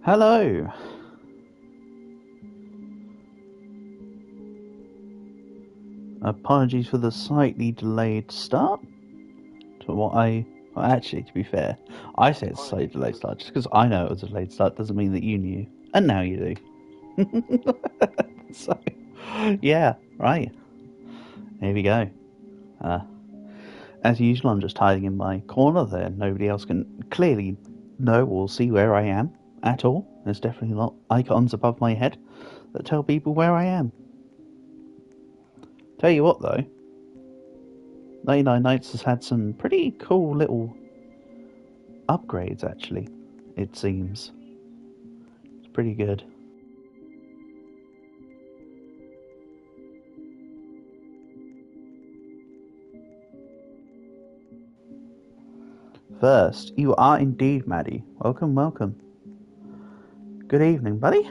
Hello. Apologies for the slightly delayed start to what well, actually, to be fair, I said it's a slightly delayed start just because I know it was a delayed start doesn't mean that you knew, and now you do. So, yeah, right. Here we go. As usual, I'm just hiding in my corner there. Nobody else can clearly know or see where I am at all. There's definitely not icons above my head that tell people where I am. Tell you what, though, 99 Nights has had some pretty cool little upgrades, actually, it seems. It's pretty good. First, you are indeed Maddie. Welcome, welcome. Good evening, buddy.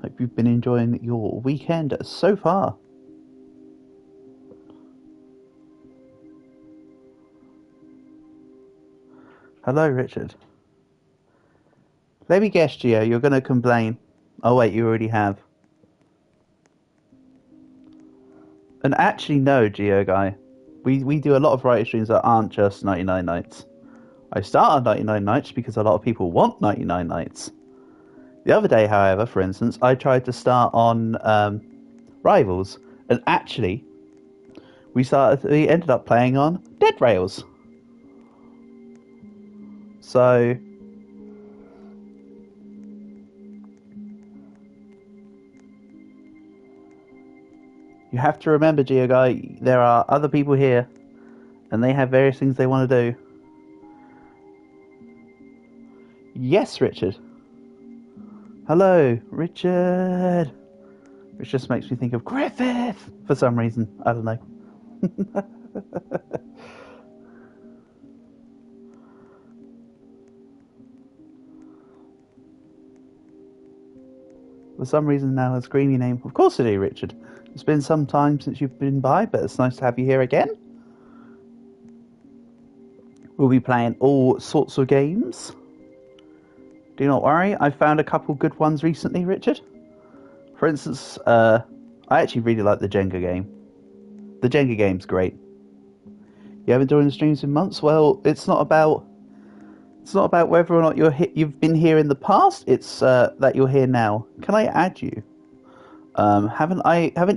Hope you've been enjoying your weekend so far. Hello, Richard. Let me guess, Gio, you're going to complain. Oh, wait, you already have. And actually, no, Geo guy. We do a lot of writer streams that aren't just 99 Nights. I started 99 Nights because a lot of people want 99 Nights. The other day, however, for instance, I tried to start on Rivals, and actually, we ended up playing on Dead Rails. So, you have to remember, Geo guy, there are other people here, and they have various things they want to do. Yes, Richard. Hello, Richard. Which just makes me think of Griffith for some reason. I don't know. For some reason now a screamy name. Of course I do, Richard. It's been some time since you've been by, but it's nice to have you here again. We'll be playing all sorts of games. Do not worry, I found a couple good ones recently, Richard. For instance, I actually really like the Jenga game. The Jenga game's great. You haven't joined the streams in months? Well, it's not about whether or not you've been here in the past. It's that you're here now. Can I add you? Have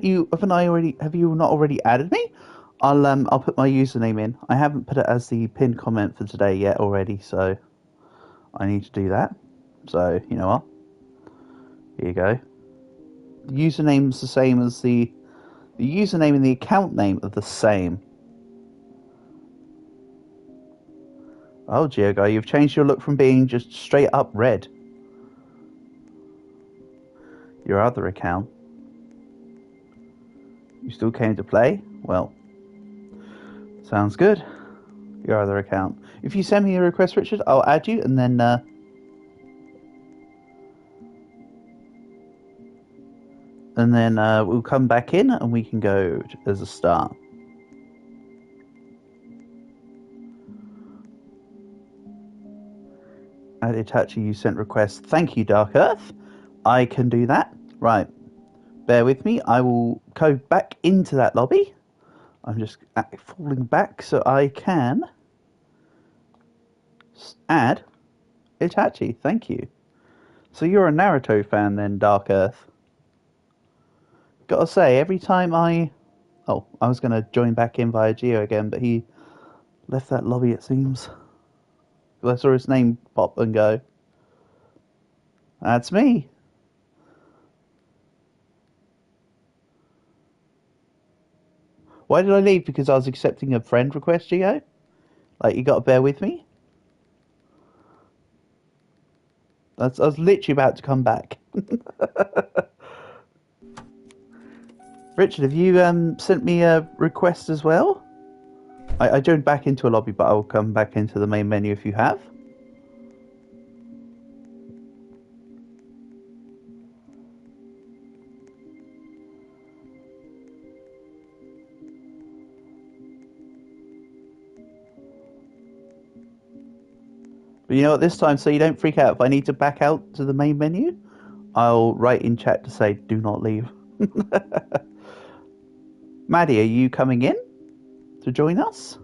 you not already added me? I'll put my username in. I haven't put it as the pinned comment for today yet already, so I need to do that. So, you know what? Here you go. The username's the same as the username and the account name are the same. Oh, Giogo, you've changed your look from being just straight up red. Your other account. You still came to play? Well, sounds good. Your other account. If you send me a request, Richard, I'll add you, and then we'll come back in and we can go as a start. Add Itachi, you sent request. Thank you, Dark Earth. I can do that. Right. Bear with me. I will go back into that lobby. I'm just falling back so I can add Itachi. Thank you. So you're a Naruto fan then, Dark Earth? Gotta say, every time I was going to join back in via Geo again, but he left that lobby, it seems. I saw his name pop and go. That's me. Why did I leave? Because I was accepting a friend request, Geo? Like, you gotta bear with me? I was literally about to come back. Richard, have you sent me a request as well? I joined back into a lobby, but I'll come back into the main menu if you have. But you know what, this time, so you don't freak out, if I need to back out to the main menu, I'll write in chat to say, do not leave. Maddie, are you coming in to join us?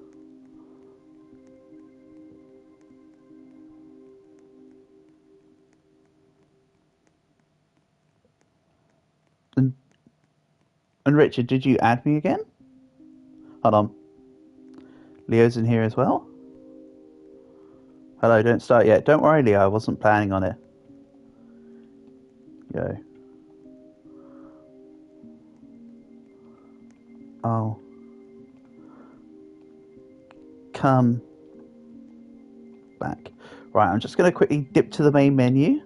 And Richard, did you add me again? Hold on. Leo's in here as well. Hello, don't start yet. Don't worry, Leo, I wasn't planning on it. Yo. Oh. Come back. Right, I'm just going to quickly dip to the main menu.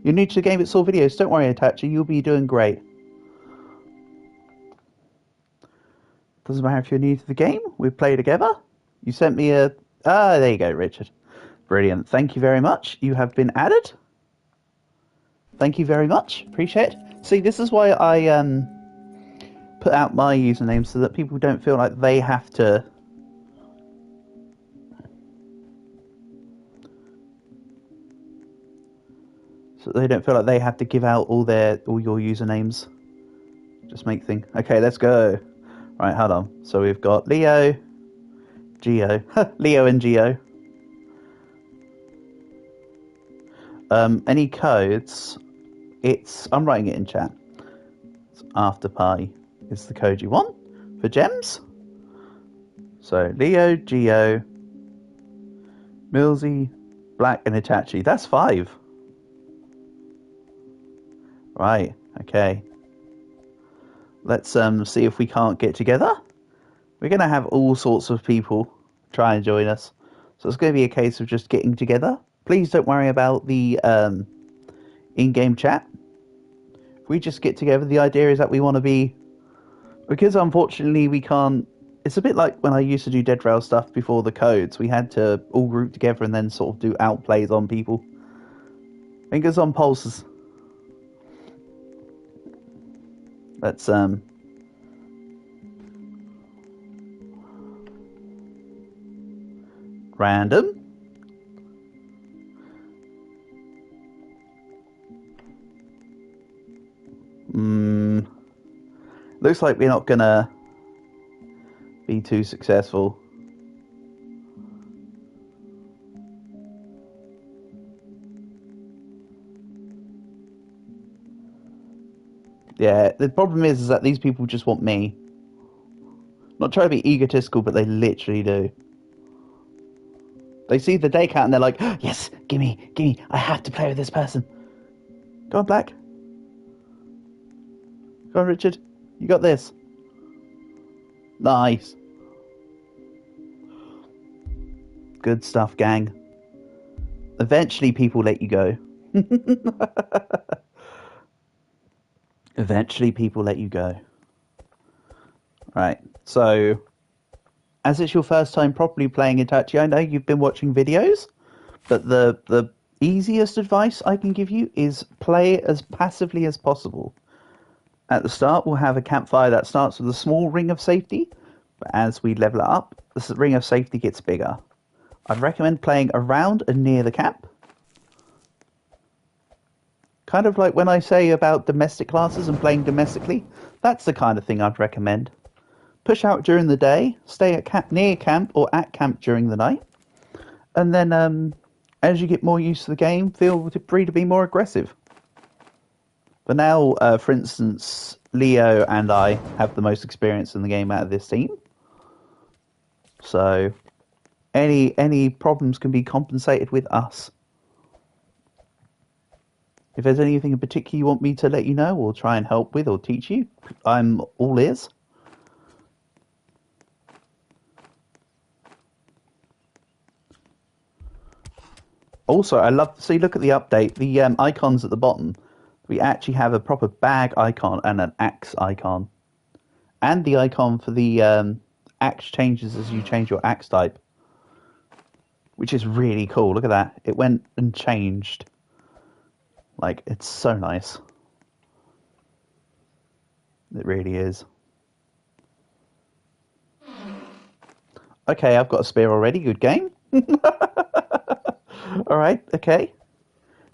You're new to the game, it's all videos. Don't worry, Itachi, you'll be doing great. Doesn't matter if you're new to the game, we play together. You sent me a... Ah, there you go, Richard. Brilliant. Thank you very much. You have been added. Thank you very much. Appreciate it. See, this is why I put out my username so that people don't feel like they have to... So they don't feel like they have to give out all your usernames. Just make things... Okay, let's go. Right, hold on. So we've got Leo, Geo, Leo and Geo. Any codes? I'm writing it in chat. It's after party is the code you want for gems. So Leo, Geo, Millsy, Black, and Itachi. That's 5. Right. Okay. Let's see if we can't get together. We're going to have all sorts of people try and join us. So it's going to be a case of just getting together. Please don't worry about the in-game chat. If we just get together, the idea is that we want to be... Because unfortunately we can't... It's a bit like when I used to do Dead Rail stuff before the codes. We had to all group together and then sort of do outplays on people. Fingers on pulses. Let's random. Looks like we're not gonna be too successful. Yeah, the problem is that these people just want me. Not trying to be egotistical, but they literally do. They see the day count and they're like, oh, yes, gimme, I have to play with this person. Go on, Black. Go on, Richard. You got this. Nice. Good stuff, gang. Eventually people let you go. Eventually people let you go. Right, so... As it's your first time properly playing Itachi, I know you've been watching videos, but the easiest advice I can give you is play as passively as possible. At the start, we'll have a campfire that starts with a small ring of safety, but as we level it up, the ring of safety gets bigger. I'd recommend playing around and near the camp. Kind of like when I say about domestic classes and playing domestically, that's the kind of thing I'd recommend. Push out during the day, stay at camp, near camp or at camp during the night, and then as you get more used to the game, feel free to be more aggressive. But now, for instance, Leo and I have the most experience in the game out of this team, so any problems can be compensated with us. If there's anything in particular you want me to let you know or try and help with or teach you, I'm all ears. Also, I love to see, look at the update, the icons at the bottom. We actually have a proper bag icon and an axe icon. And the icon for the axe changes as you change your axe type. Which is really cool. Look at that. It went and changed. Like, it's so nice. It really is. Okay, I've got a spear already. Good game. All right. Okay.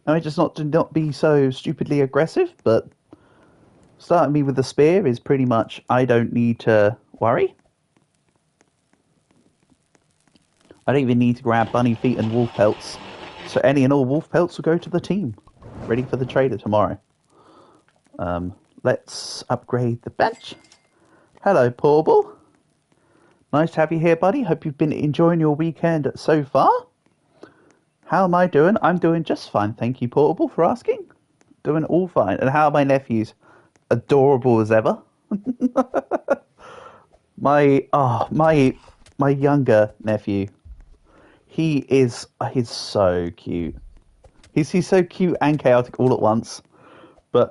I just not to not be so stupidly aggressive, but starting me with a spear is pretty much I don't need to worry. I don't even need to grab bunny feet and wolf pelts. So any and all wolf pelts will go to the team. Ready for the trader tomorrow. Let's upgrade the bench. Hello, Portable. Nice to have you here, buddy. Hope you've been enjoying your weekend so far. How am I doing? I'm doing just fine. Thank you, Portable, for asking. Doing all fine. And how are my nephews? Adorable as ever. My younger nephew. He's so cute. He's so cute and chaotic all at once. But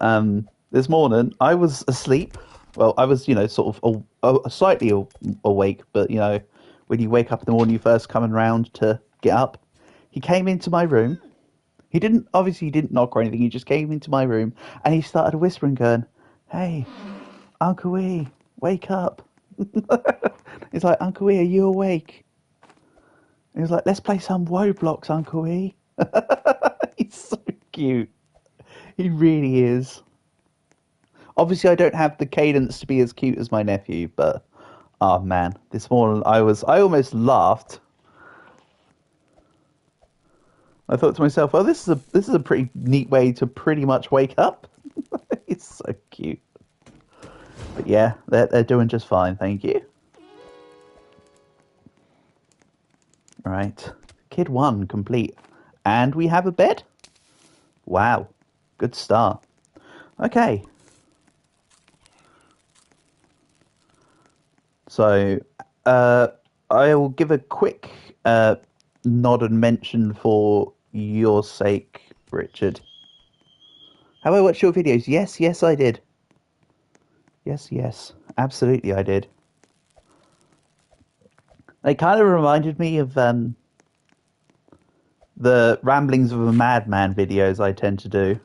this morning I was asleep. Well, I was sort of slightly awake, but when you wake up in the morning, you first coming round to get up. He came into my room. He didn't knock or anything. He just came into my room and he started whispering, going, "Hey, Uncle E, wake up." He's like, "Uncle E, are you awake?" And he was like, "Let's play some Roblox, Uncle E." He's so cute. He really is. Obviously, I don't have the cadence to be as cute as my nephew, but oh man, this morning I almost laughed. I thought to myself, "Well, this is a pretty neat way to pretty much wake up." It's so cute. But yeah, they're doing just fine, thank you. Right, Kid 1 complete, and we have a bed. Wow, good start. Okay. So, I will give a quick nod and mention for your sake, Richard. Have I watched your videos? Yes, I did. Yes, absolutely I did. They kind of reminded me of the Ramblings of a Madman videos I tend to do,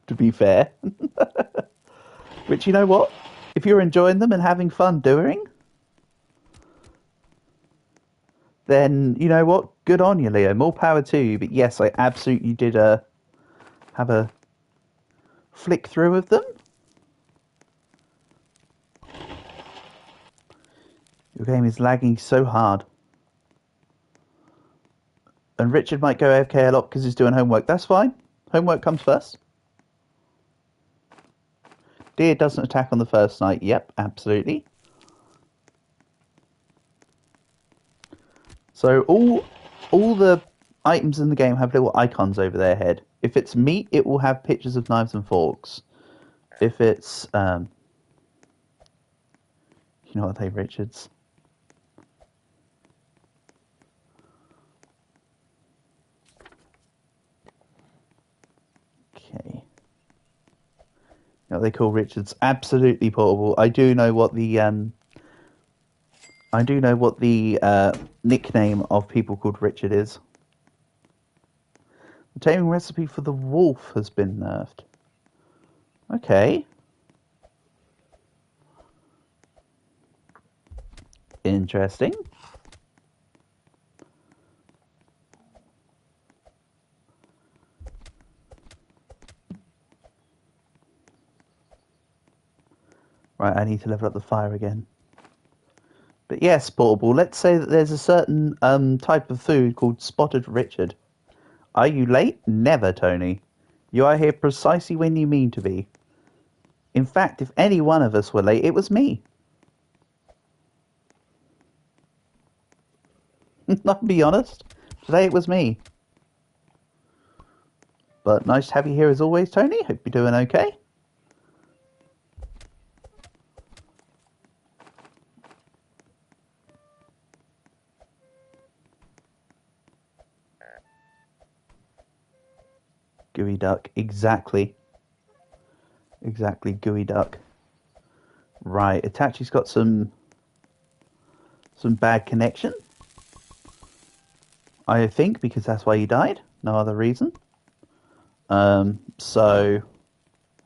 to be fair. Which, you know what? If you're enjoying them and having fun doing, then you know what? Good on you, Leo. More power to you. But yes, I absolutely did have a flick through of them. Your game is lagging so hard. And Richard might go AFK a lot because he's doing homework. That's fine. Homework comes first. Deer doesn't attack on the first night. Yep, absolutely. So all the items in the game have little icons over their head. If it's meat, it will have pictures of knives and forks. If it's you know what they, Richards? Okay. You know what they call Richards? Absolutely Portable. I do know what the nickname of people called Richard is. The taming recipe for the wolf has been nerfed. Okay. Interesting. Right, I need to level up the fire again. But yes, Portable, let's say that there's a certain type of food called Spotted Richard. Are you late? Never, Tony. You are here precisely when you mean to be. In fact, if any one of us were late, it was me. I'll be honest. Today it was me. But nice to have you here as always, Tony. Hope you're doing okay. Gooey duck. Exactly, gooey duck. Right, Itachi's got some bad connection. I think because that's why he died. No other reason. So,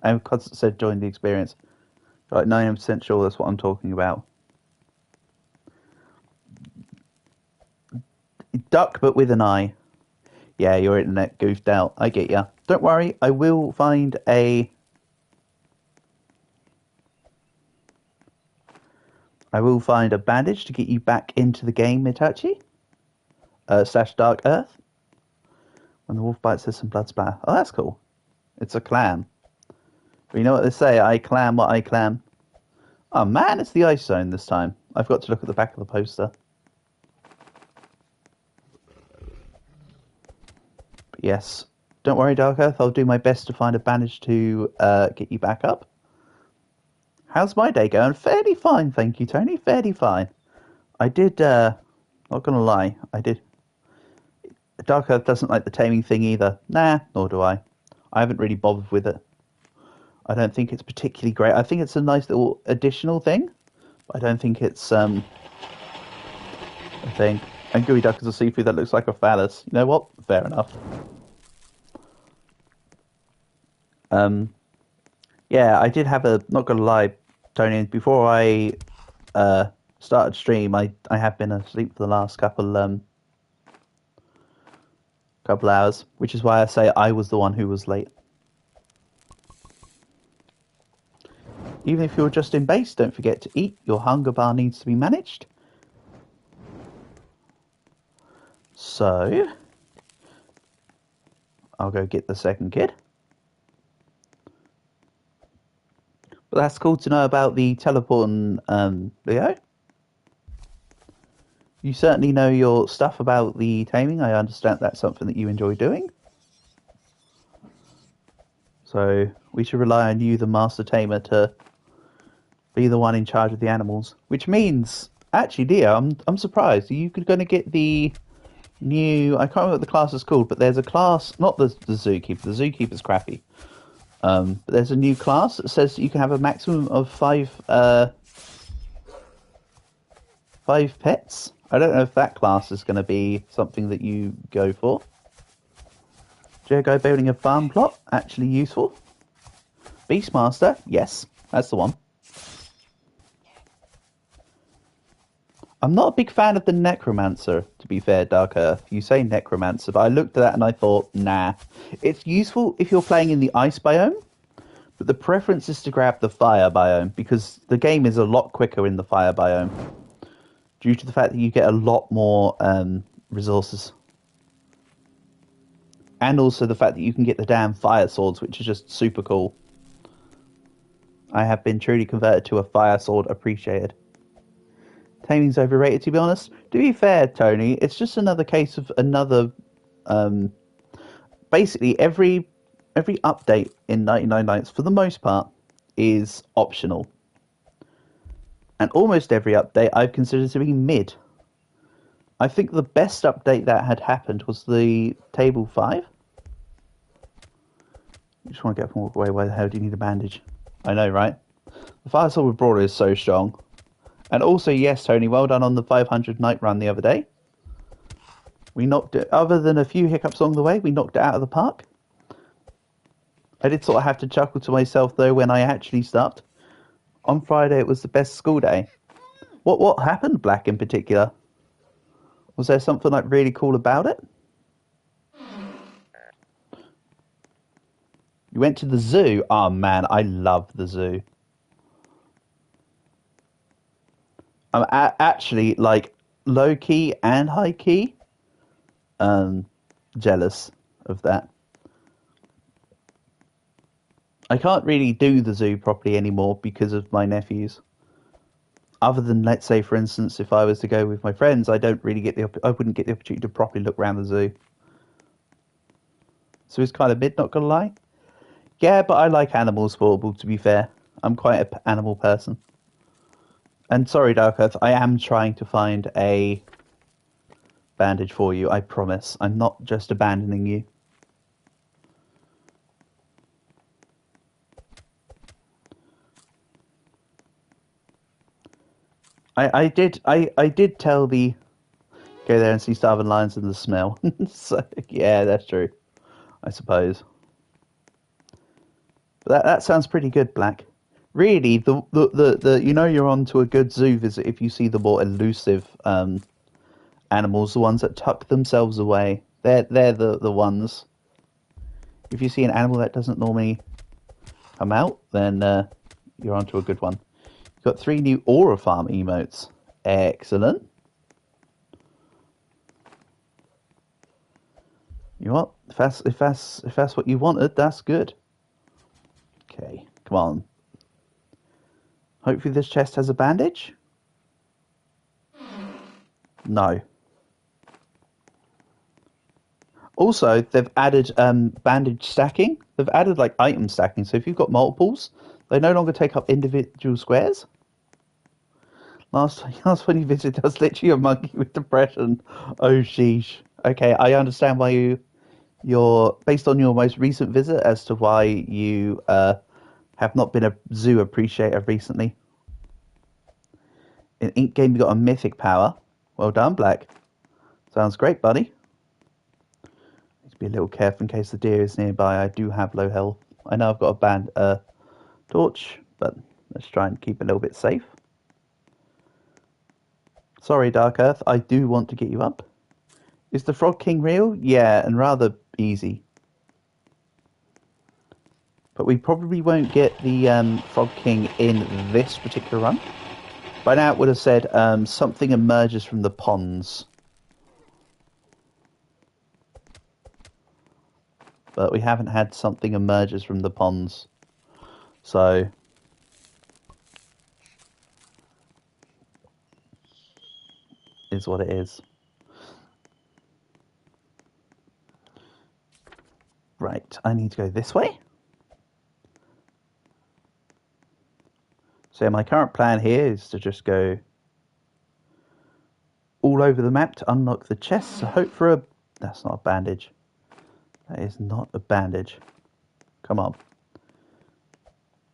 and Constant said join the experience. Like 90% sure that's what I'm talking about. Duck, but with an eye. Yeah, your internet goofed out. I get ya. Don't worry, I will find a... bandage to get you back into the game, Itachi. / Dark Earth. When the wolf bites, there's some blood splatter. Oh, that's cool. It's a clam. But you know what they say, I clam what I clam. Oh man, it's the ice zone this time. I've got to look at the back of the poster. But yes, don't worry, Dark Earth, I'll do my best to find a bandage to get you back up. How's my day going? Fairly fine, thank you, Tony. Fairly fine. I did, not gonna lie, I did. Dark Earth doesn't like the taming thing either. Nah, nor do I. I haven't really bothered with it. I don't think it's particularly great. I think it's a nice little additional thing. But I don't think it's a thing. And gooey duck is a seafood that looks like a phallus. You know what? Fair enough. Yeah, I did have a, not gonna lie, Tony, before I started stream, I have been asleep for the last couple hours, which is why I say I was the one who was late. Even if you're just in base, don't forget to eat. Your hunger bar needs to be managed. So, I'll go get the second kid. But that's cool to know about the teleporting, Leo. You certainly know your stuff about the taming. I understand that's something that you enjoy doing. So, we should rely on you, the master tamer, to be the one in charge of the animals. Which means, actually, Leo, I'm surprised. Are you going to get the new... I can't remember what the class is called, but there's a class... Not the zookeeper. The zookeeper's crappy. But there's a new class that says that you can have a maximum of 5 pets. I don't know if that class is going to be something that you go for. Jergo building a farm plot, actually useful. Beastmaster, yes, that's the one. I'm not a big fan of the Necromancer, to be fair, Dark Earth. You say Necromancer, but I looked at that and I thought, nah. It's useful if you're playing in the ice biome, but the preference is to grab the fire biome, because the game is a lot quicker in the fire biome, due to the fact that you get a lot more resources. And also the fact that you can get the damn fire swords, which is just super cool. I have been truly converted to a fire sword appreciated. Taming's overrated, to be honest. To be fair, Tony, it's just another case of another... basically, every update in 99 Nights, for the most part, is optional. And almost every update I've considered to be mid. I think the best update that had happened was the Table 5. You just want to get up and walk away. Why the hell do you need a bandage? I know, right? The Fire Sword with Brawler is so strong. And also, yes, Tony, well done on the 500 night run the other day. We knocked it, other than a few hiccups along the way, we knocked it out of the park. I did sort of have to chuckle to myself, though, when I actually stopped. On Friday, it was the best school day. What happened, Black, in particular? Was there something, like, really cool about it? You went to the zoo? Oh, man, I love the zoo. I'm actually, like, low-key and high-key jealous of that. I can't really do the zoo properly anymore because of my nephews. Other than, let's say, for instance, if I was to go with my friends, I wouldn't get the opportunity to properly look around the zoo. So it's kind of mid, not gonna lie. Yeah, but I like animals, sportable, to be fair. I'm quite an animal person. And sorry, Dark Earth, I am trying to find a bandage for you, I promise. I'm not just abandoning you. I did tell the go there and see starving lions and the smell. So yeah, that's true. I suppose. But that sounds pretty good, Black. Really, the you know you're on to a good zoo visit if you see the more elusive animals, the ones that tuck themselves away. They're the ones. If you see an animal that doesn't normally come out, then you're onto a good one. You've got 3 new Aura Farm emotes. Excellent. You know what? If that's what you wanted, that's good. Okay, come on. Hopefully this chest has a bandage. No. Also, they've added bandage stacking. They've added like item stacking. So if you've got multiples, they no longer take up individual squares. Last when you visited, I was literally a monkey with depression. Oh sheesh. Okay, I understand why you're based on your most recent visit as to why you have not been a zoo appreciator recently. In Ink Game, you got a mythic power. Well done, Black. Sounds great, buddy. Need to be a little careful in case the deer is nearby. I do have low health. I know I've got a band torch, but let's try and keep it a little bit safe. Sorry, Dark Earth. I do want to get you up. Is the Frog King real? Yeah, and rather easy. But we probably won't get the Frog King in this particular run. By now it would have said something emerges from the ponds. But we haven't had something emerges from the ponds. So is what it is. Right, I need to go this way. So my current plan here is to just go all over the map to unlock the chest. So hope for a... That's not a bandage. That is not a bandage. Come on.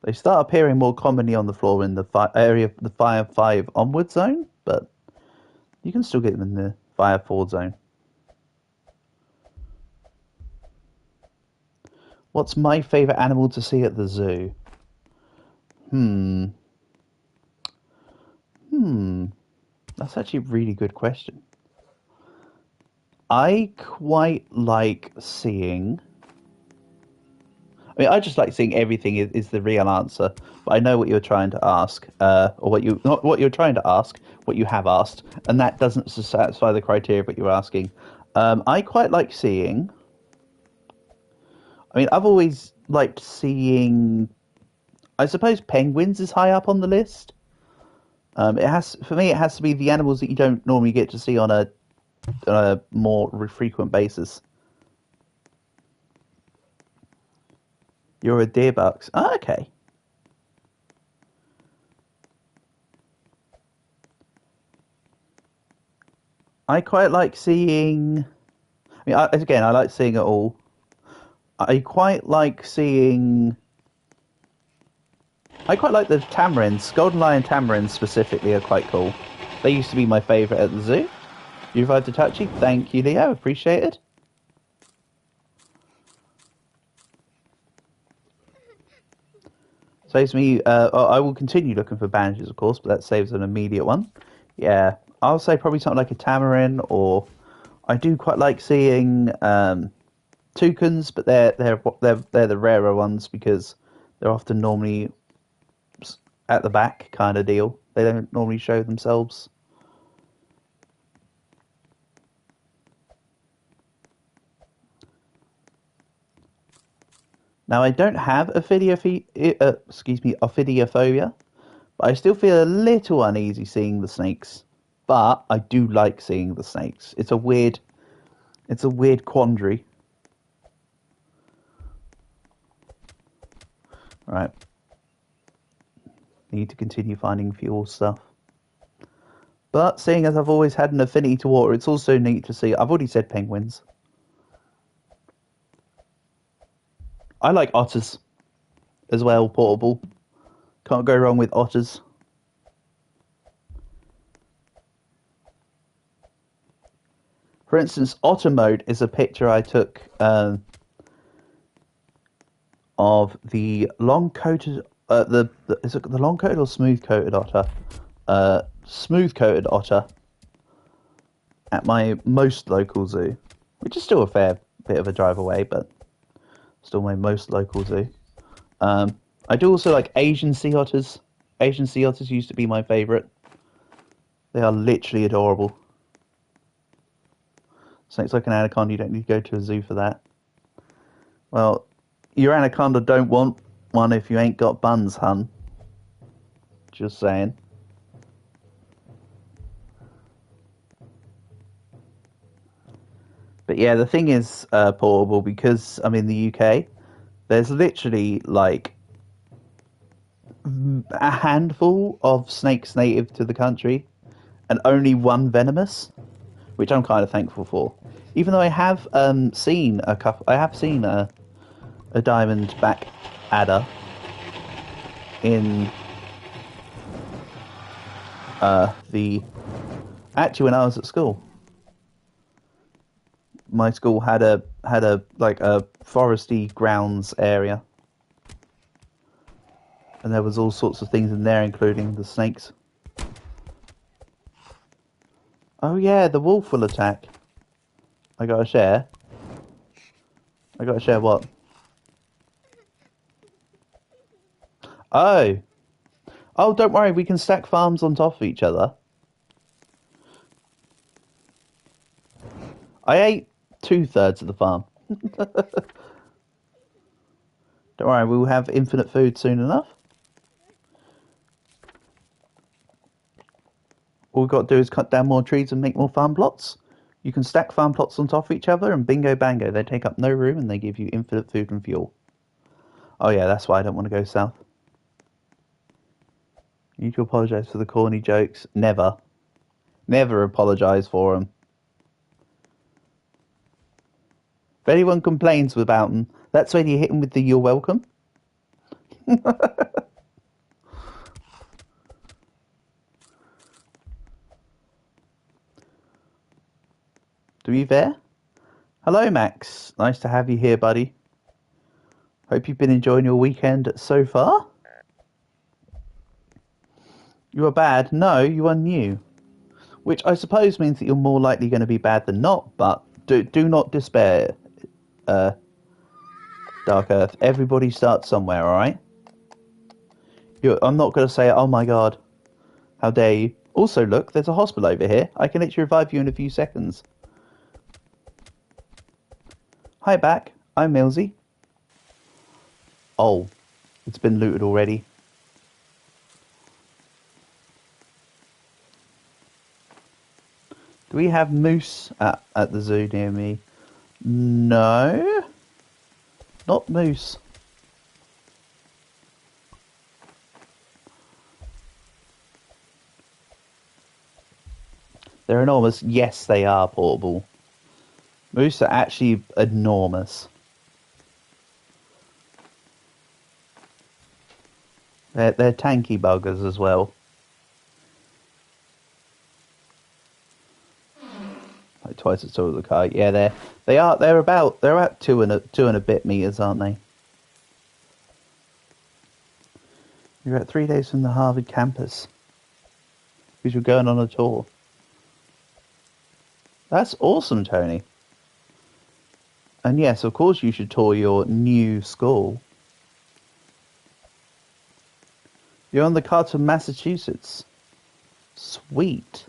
They start appearing more commonly on the floor in the area of the Fire 5 onward zone, but you can still get them in the Fire 4 zone. What's my favourite animal to see at the zoo? That's actually a really good question. I quite like seeing... I mean, I just like seeing everything is the real answer. But I know what you're trying to ask, or not what you're trying to ask, what you have asked, and that doesn't satisfy the criteria of what you're asking. I quite like seeing... I mean, I've always liked seeing... I suppose penguins is high up on the list. For me, it has to be the animals that you don't normally get to see on a more frequent basis. You're a deer bucks. Oh, okay. I quite like seeing... I mean, again, I like seeing it all. I quite like seeing... I quite like the tamarins. Golden Lion tamarins specifically are quite cool. They used to be my favourite at the zoo. You revived Itachi. Thank you, Leo. Appreciate it. Saves me... I will continue looking for bandages, of course, but that saves an immediate one. Yeah, I'll say probably something like a tamarin, or... I do quite like seeing toucans, but they're the rarer ones because they're often normally at the back kind of deal. They don't normally show themselves. Now, I don't have ophidiophobia, but I still feel a little uneasy seeing the snakes. But I do like seeing the snakes. It's a weird quandary. Right. Need to continue finding fuel stuff. But seeing as I've always had an affinity to water, it's also neat to see. I've already said penguins. I like otters as well, portable. Can't go wrong with otters. For instance, otter mode is a picture I took of the long-coated, is it the long-coated or smooth-coated otter? Smooth-coated otter. at my most local zoo, which is still a fair bit of a drive away, but still my most local zoo. I do also like Asian sea otters. Asian sea otters used to be my favourite. They are literally adorable. Snakes like an anaconda, you don't need to go to a zoo for that. Well, your anaconda don't want one if you ain't got buns, hun. Just saying. But yeah, the thing is, Portable, because I'm in the UK, there's literally like a handful of snakes native to the country, and only one venomous, which I'm kind of thankful for. Even though I have seen a couple, I have seen a diamondback adder in actually when I was at school. My school had a like a foresty grounds area, and there was all sorts of things in there, including the snakes. Oh yeah, the wolf will attack. I gotta share. I gotta share what? Oh. Oh, don't worry, we can stack farms on top of each other. I ate 2/3 of the farm. Don't worry, we will have infinite food soon enough. All we've got to do is cut down more trees and make more farm plots. You can stack farm plots on top of each other, and bingo bango, they take up no room and they give you infinite food and fuel. Oh yeah, that's why I don't want to go south. You need to apologise for the corny jokes. Never. Never apologise for them. If anyone complains about them, that's when you hit them with the "you're welcome." To be fair. Hello, Max. Nice to have you here, buddy. Hope you've been enjoying your weekend so far. You are bad? No, you are new. Which I suppose means that you're more likely going to be bad than not, but do not despair, Dark Earth. Everybody starts somewhere, alright? I'm not going to say, oh my god, how dare you. Also, look, there's a hospital over here. I can literally revive you in a few seconds. Hi back, I'm Millsy. Oh, it's been looted already. Do we have moose at the zoo near me? No. Not moose. They're enormous. Yes, they are, Portable. Moose are actually enormous. They're tanky buggers as well. Like twice as tall as the car. Yeah, they're about two and a bit meters, aren't they? You're at 3 days from the Harvard campus because you're going on a tour. That's awesome, Tony. And yes, of course you should tour your new school. You're on the car to Massachusetts. Sweet.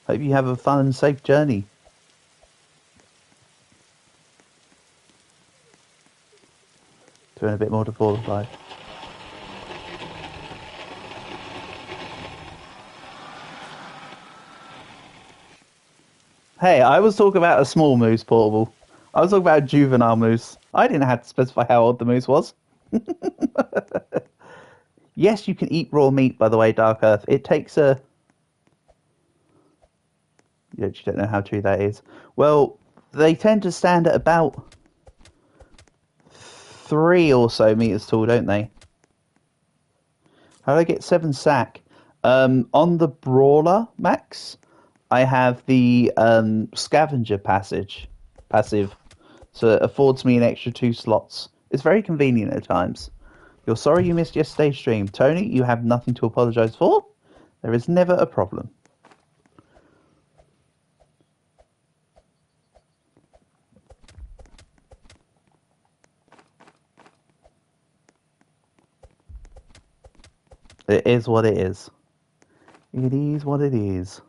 Hope you have a fun and safe journey. Doing a bit more to fortify. Hey, I was talking about a small moose, Portable. I was talking about a juvenile moose. I didn't have to specify how old the moose was. Yes, you can eat raw meat, by the way, Dark Earth. It takes a... You actually don't know how true that is. Well, they tend to stand at about 3 or so meters tall, don't they? How do I get 7 sack? On the Brawler, Max, I have the scavenger passive, so it affords me an extra 2 slots. It's very convenient at times. You're sorry you missed yesterday's stream. Tony, you have nothing to apologise for. There is never a problem. It is what it is. It is what it is.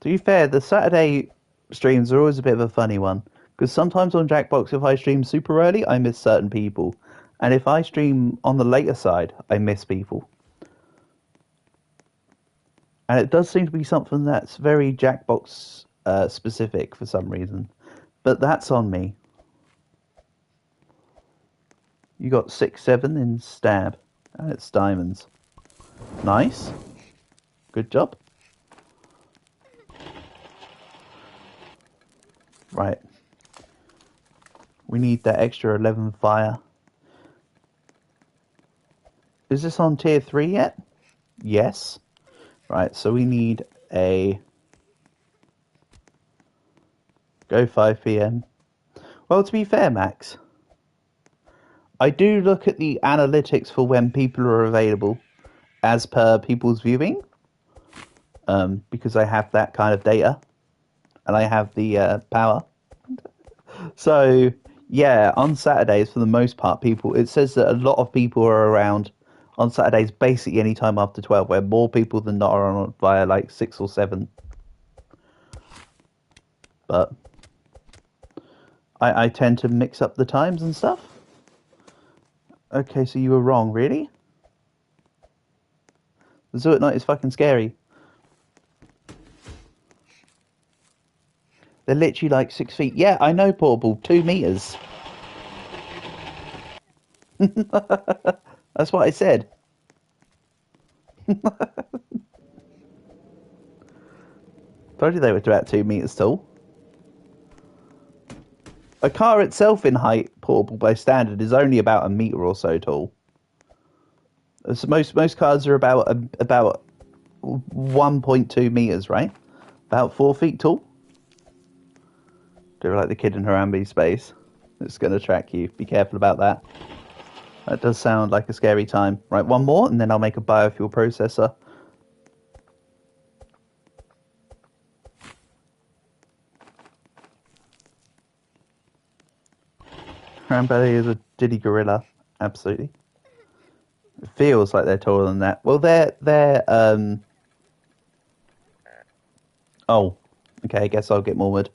To be fair, the Saturday streams are always a bit of a funny one. Because sometimes on Jackbox, if I stream super early, I miss certain people. And if I stream on the later side, I miss people. And it does seem to be something that's very Jackbox specific for some reason. But that's on me. You got 6-7 in stab. And it's diamonds. Nice. Good job. Right. We need that extra 11 fire. Is this on tier 3 yet? Yes. Right, so we need a... Go 5 PM. Well, to be fair, Max, I do look at the analytics for when people are available as per people's viewing. Because I have that kind of data. And I have the power. So, yeah, on Saturdays, for the most part, it says that a lot of people are around on Saturdays, basically any time after 12, where more people than not are on via like 6 or 7. But I tend to mix up the times and stuff. Okay, so you were wrong, really? The zoo at night is fucking scary. They're literally like 6 feet. Yeah, I know, Portable. 2 meters. That's what I said. Told you they were about 2 meters tall. A car itself in height, Portable by standard, is only about 1 meter or so tall. So most cars are about 1.2 meters, right? About 4 feet tall. Do like the kid in Harambe space. It's going to track you. Be careful about that. That does sound like a scary time. Right, one more, and then I'll make a biofuel processor. Harambe is a diddy gorilla. Absolutely. It feels like they're taller than that. Well, they're Oh, okay, I guess I'll get more wood.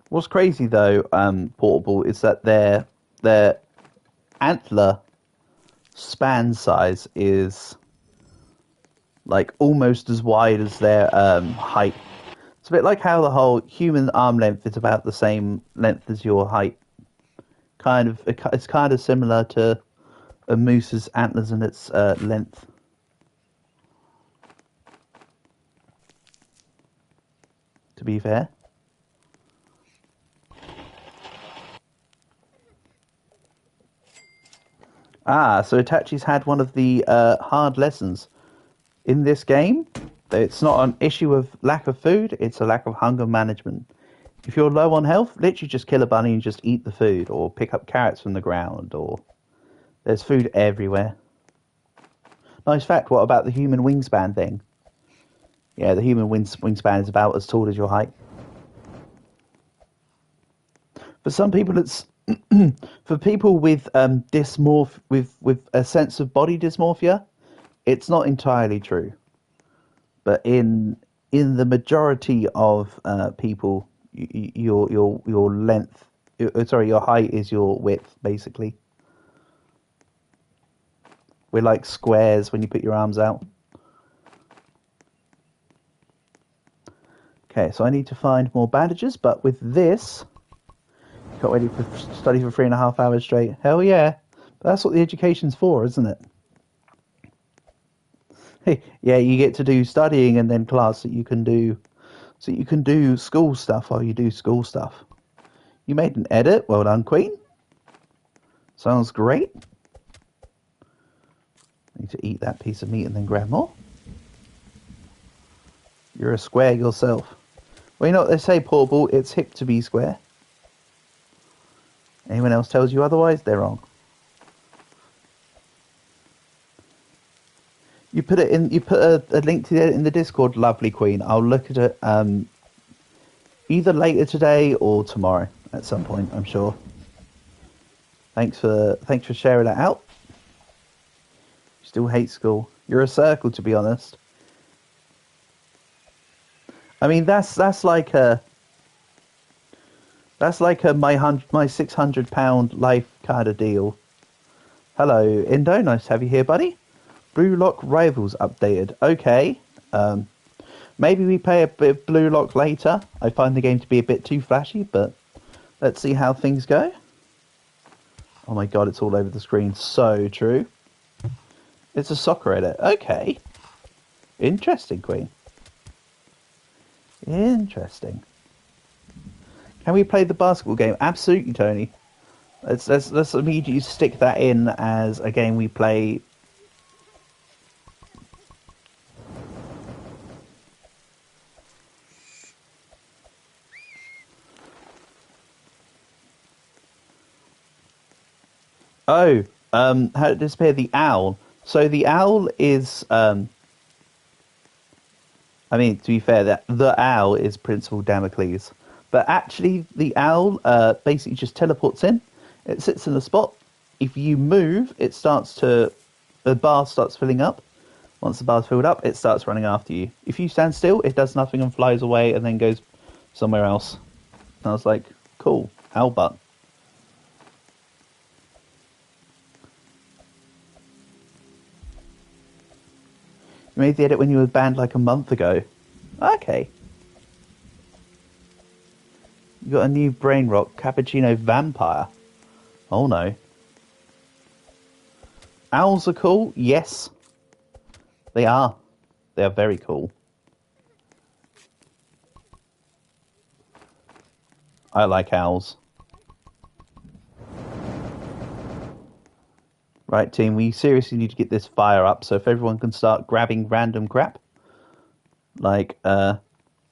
What's crazy though, Portable, is that their antler span size is like almost as wide as their height. It's a bit like how the whole human arm length is about the same length as your height. It's kind of similar to a moose's antlers and its length. To be fair. Ah, so Itachi's had one of the hard lessons in this game. It's not an issue of lack of food, it's a lack of hunger management. If you're low on health, literally just kill a bunny and just eat the food, or pick up carrots from the ground, or there's food everywhere. Nice fact, what about the human wingspan thing? Yeah, the human wingspan is about as tall as your height. For some people, it's for people with with a sense of body dysmorphia, it's not entirely true. But in the majority of people, your length, your height is your width, basically. We're like squares when you put your arms out. Okay, so I need to find more bandages, but with this, got ready for study for 3.5 hours straight. Hell yeah. But that's what the education's for, isn't it? Hey, yeah, you get to do studying and then class that you can do school stuff while you do school stuff. You made an edit. Well done, Queen. Sounds great. Need to eat that piece of meat and then grab more. You're a square yourself. Well, you know what they say, Portable, it's hip to be square. Anyone else tells you otherwise, they're wrong. You put a link to it in the Discord, lovely Queen. I'll look at it Either later today or tomorrow at some point, I'm sure. Thanks for sharing that out. You still hate school. You're a circle, to be honest. I mean, that's like a my £600 life kind of deal. Hello, Indo. Nice to have you here, buddy. Blue Lock Rivals updated. Okay. Maybe we play a bit of Blue Lock later. I find the game to be a bit too flashy, but let's see how things go. Oh my god, it's all over the screen. So true. It's a soccer edit. Okay. Interesting, Queen. Interesting. Can we play the basketball game? Absolutely, Tony. Let's immediately stick that in as a game we play. Oh, how to disappear the owl. So the owl is, I mean, to be fair, that the owl is Principal Damocles. But actually, the owl basically just teleports in. It sits in the spot. If you move, the bar starts filling up. Once the bar's filled up, it starts running after you. If you stand still, it does nothing and flies away and then goes somewhere else. And I was like, cool, owl butt. You made the edit when you were banned like a month ago. Okay. You got a new brain rock, Cappuccino Vampire. Oh no. Owls are cool? Yes. They are. They are very cool. I like owls. Right, team, we seriously need to get this fire up, so if everyone can start grabbing random crap, like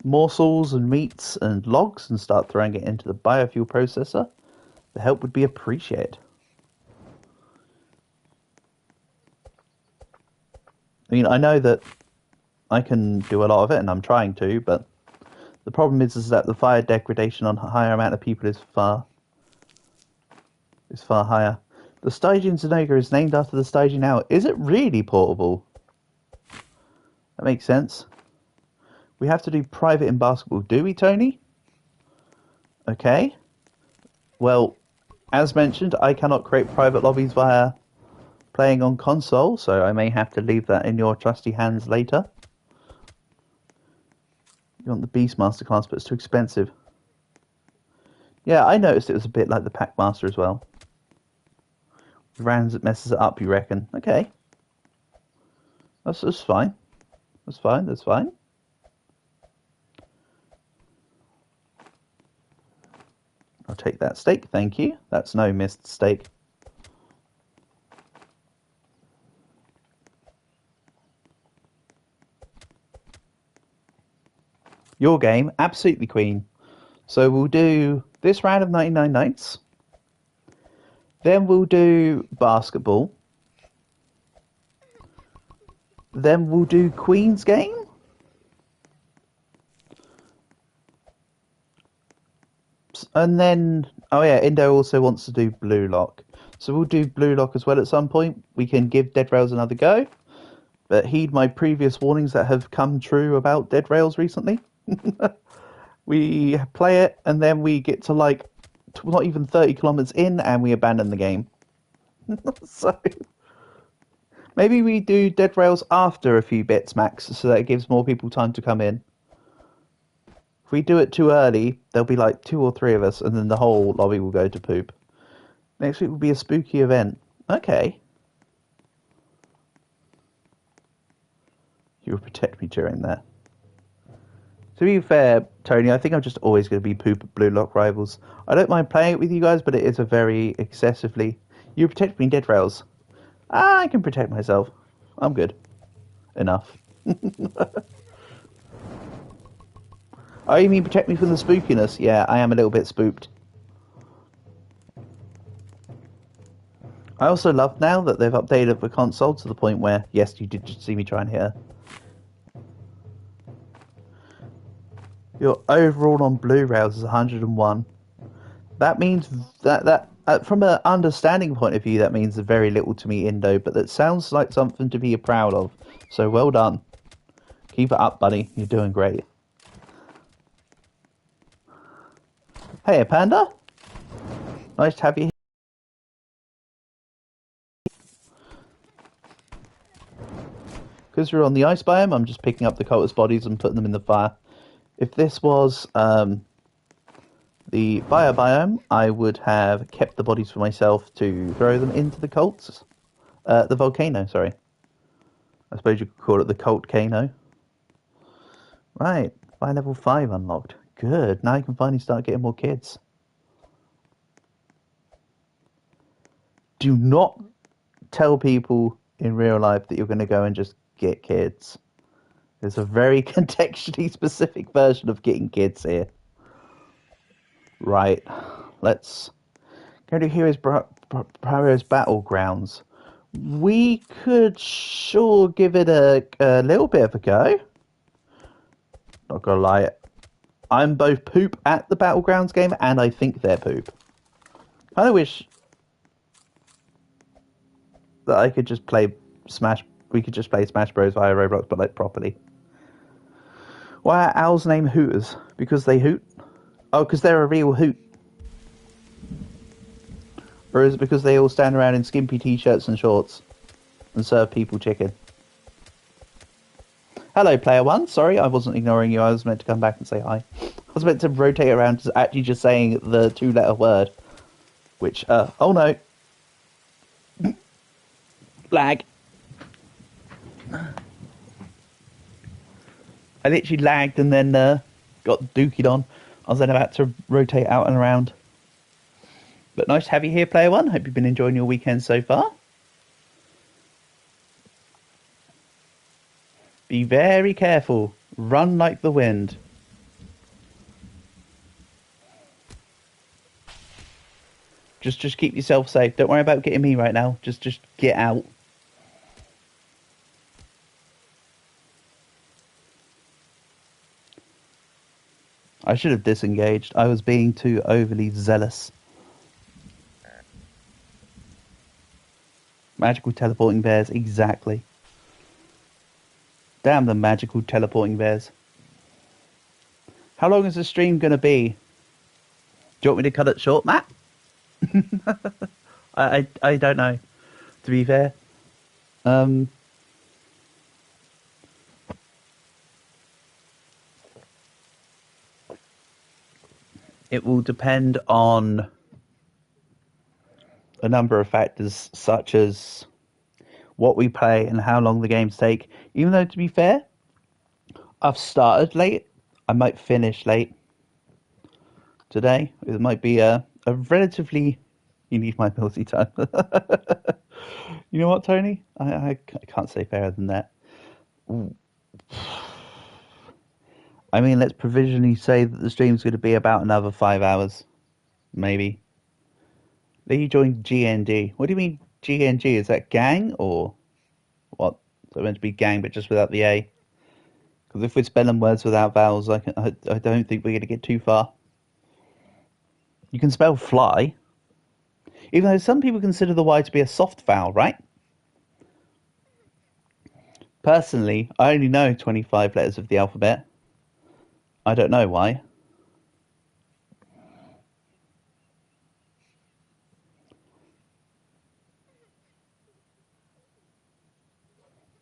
morsels and meats and logs, and start throwing it into the biofuel processor, the help would be appreciated. I mean, I know that I can do a lot of it, and I'm trying to, but the problem is that the fire degradation on a higher amount of people is far higher. The Stygian Zenoga is named after the Stygian owl. Is it really portable? That makes sense. We have to do private in basketball, do we, Tony? Okay. Well, as mentioned, I cannot create private lobbies via playing on console, so I may have to leave that in your trusty hands later. You want the Beastmaster class, but it's too expensive. Yeah, I noticed it was a bit like the Packmaster as well. Rounds it messes it up, you reckon? Okay. That's fine. That's fine, that's fine. I'll take that steak, thank you. That's no missed steak. Your game, absolutely, Queen. So we'll do this round of 99 Nights. Then we'll do basketball. Then we'll do Queen's game. And then, oh yeah, Indo also wants to do Blue Lock. So we'll do Blue Lock as well at some point. We can give Dead Rails another go. But heed my previous warnings that have come true about Dead Rails recently. We play it, and then we get to like not even 30 kilometers in, and we abandon the game. So maybe we do Dead Rails after a few bits, Max, so that it gives more people time to come in. If we do it too early, there'll be like 2 or 3 of us, and then the whole lobby will go to poop. Next week will be a spooky event. Okay. You will protect me during that. To be fair, Tony, I think I'm just always going to be poop at Blue Lock Rivals. I don't mind playing it with you guys, but it is a very excessively... You protect me in Dead Rails. I can protect myself. I'm good. Enough. Oh, you mean protect me from the spookiness? Yeah, I am a little bit spooked. I also love now that they've updated the console to the point where, yes, you did just see me try and hit her. Your overall on Blu-rays is 101. That means that from an understanding point of view, that means very little to me, Indo. But that sounds like something to be proud of. So well done. Keep it up, buddy. You're doing great. Hey, Panda. Nice to have you here. Because we're on the ice biome, I'm just picking up the cultist bodies and putting them in the fire. If this was the fire biome, I would have kept the bodies for myself to throw them into the cults. The volcano, sorry. I suppose you could call it the cult-cano. Right, fire level 5 unlocked. Good, now you can finally start getting more kids. Do not tell people in real life that you're going to go and just get kids. There's a very contextually specific version of getting kids here. Right, let's go to Heroes Battlegrounds. We could sure give it a little bit of a go. Not gonna lie, I'm both poop at the Battlegrounds game and I think they're poop. Kinda wish that I could just play we could just play Smash Bros via Roblox, but like properly. Why are owls named Hooters? Because they hoot? Oh, because they're a real hoot. Or is it because they all stand around in skimpy t-shirts and shorts and serve people chicken? Hello, player one. Sorry, I wasn't ignoring you. I was meant to come back and say hi. I was meant to rotate around to actually just saying the two-letter word. Which, oh no. Lag. I literally lagged and then got dookied on. I was then about to rotate out and around. But nice to have you here, player one. Hope you've been enjoying your weekend so far. Be very careful. Run like the wind. Just keep yourself safe. Don't worry about getting me right now. Just get out. I should have disengaged. I was being too overly zealous. Magical teleporting bears, exactly. Damn the magical teleporting bears. How long is the stream going to be? Do you want me to cut it short, Matt? I don't know, to be fair. It will depend on a number of factors, such as what we play and how long the games take. Even though, to be fair, I've started late. I might finish late today. It might be a relatively... You need my Millsy time. You know what, Tony? I can't say fairer than that. I mean, let's provisionally say that the stream's going to be about another 5 hours. Maybe. Then you join GND. What do you mean GNG? Is that gang or what? So meant to be gang, but just without the A. Because if we're spelling words without vowels, I don't think we're going to get too far. You can spell fly, even though some people consider the Y to be a soft vowel, right? Personally, I only know 25 letters of the alphabet. I don't know why.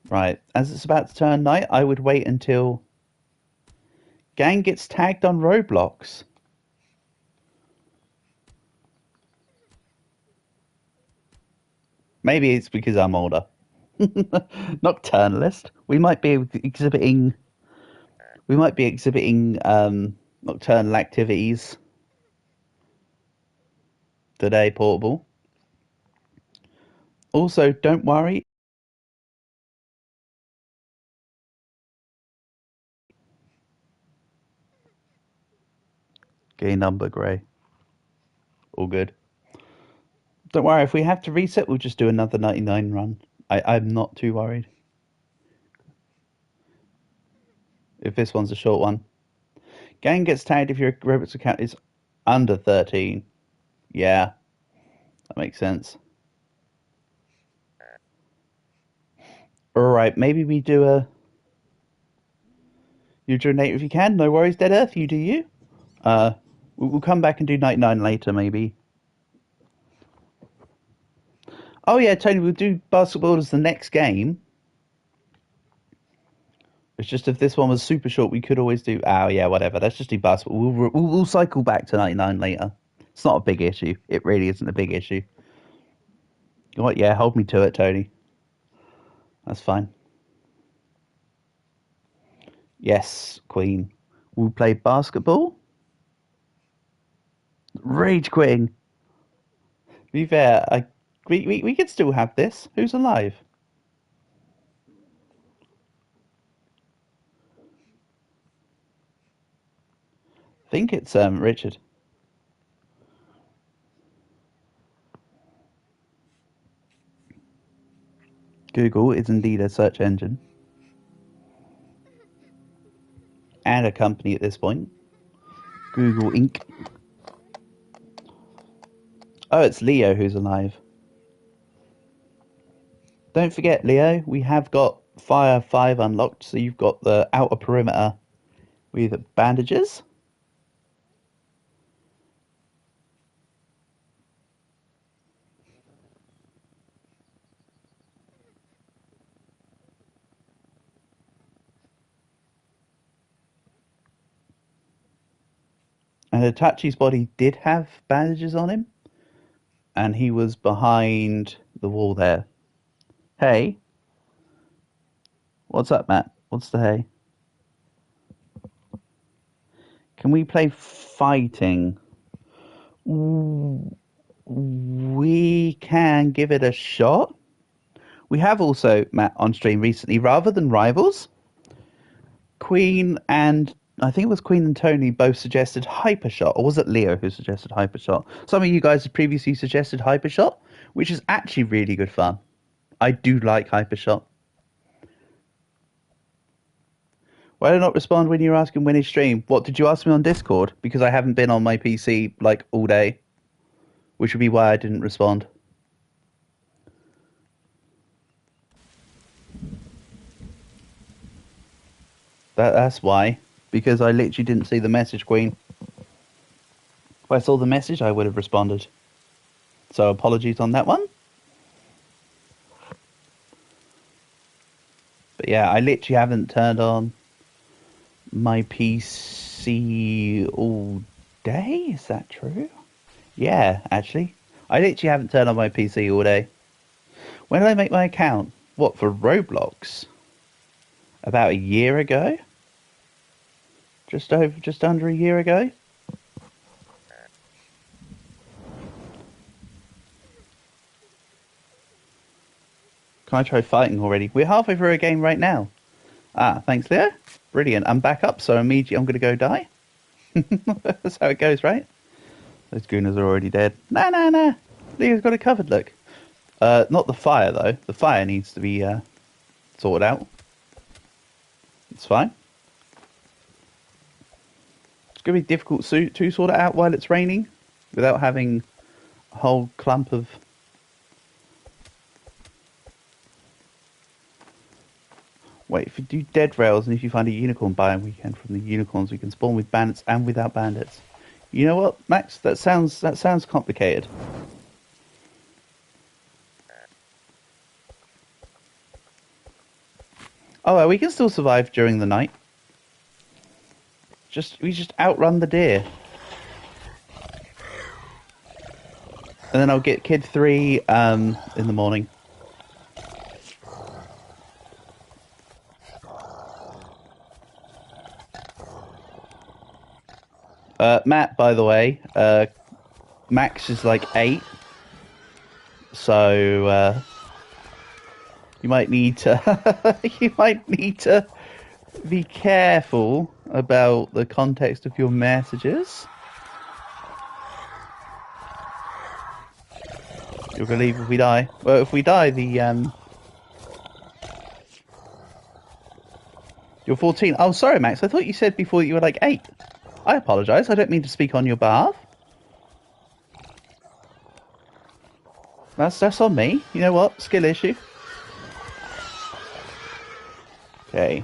Right, as it's about to turn night, I would wait until gang gets tagged on Roblox. Maybe it's because I'm older. Nocturnalist. We might be exhibiting nocturnal activities today, Portable. Also, don't worry. Game number grey. All good. Don't worry, if we have to reset, we'll just do another 99 run. I'm not too worried. If this one's a short one. Gang gets tagged if your Roblox account is under 13. Yeah, that makes sense. Alright, maybe we do a... You donate if you can. No worries, Dead Earth. You do you. We'll come back and do 99 later, maybe. Oh yeah, Tony, we'll do basketball as the next game. It's just if this one was super short, we could always do... Oh yeah, whatever. Let's just do basketball. We'll cycle back to 99 later. It's not a big issue. It really isn't a big issue. What? Yeah, hold me to it, Tony. That's fine. Yes, Queen. We'll play basketball. Rage quitting. To be fair, we could still have this. Who's alive? I think it's Richard. Google is indeed a search engine. And a company at this point. Google Inc. Oh, it's Leo who's alive. Don't forget, Leo, we have got Fire 5 unlocked, so you've got the outer perimeter with bandages. And Hitachi's body did have bandages on him. And he was behind the wall there. Hey. What's up, Matt? What's the hey? Can we play fighting? We can give it a shot. We have also, Matt, on stream recently, rather than rivals, Queen and I think it was Queen and Tony both suggested Hypershot, or was it Leo who suggested Hypershot? Some of you guys had previously suggested Hypershot, which is actually really good fun. I do like Hypershot. Why did I not respond when you were asking when his stream? What, did you ask me on Discord? Because I haven't been on my PC, like, all day. Which would be why I didn't respond. That's why. Because I literally didn't see the message, Queen. If I saw the message, I would have responded. So apologies on that one. But yeah, I literally haven't turned on my PC all day. Is that true? Yeah, actually. I literally haven't turned on my PC all day. When did I make my account? What, for Roblox? About a year ago? Just under a year ago? Can I try fighting already? We're halfway through a game right now. Ah, thanks, Leo. Brilliant. I'm back up, so immediately I'm going to go die. That's how it goes, right? Those gooners are already dead. Nah. Leo's got it covered, look. Not the fire, though. The fire needs to be sorted out. It's fine. It's going to be difficult to sort it out while it's raining without having a whole clump of... Wait, if you do dead rails and if you find a unicorn biome weekend from the unicorns, we can spawn with bandits and without bandits. You know what, Max? That sounds complicated. Oh, well, we can still survive during the night. We just outrun the deer. And then I'll get Kid 3 in the morning. Matt, by the way, Max is like 8, so you might need to be careful about the context of your messages. You'll believe if we die. Well, if we die, you're 14. Oh, sorry, Max. I thought you said before that you were like 8. I apologise. I don't mean to speak on your behalf. That's on me. You know what? Skill issue. Okay.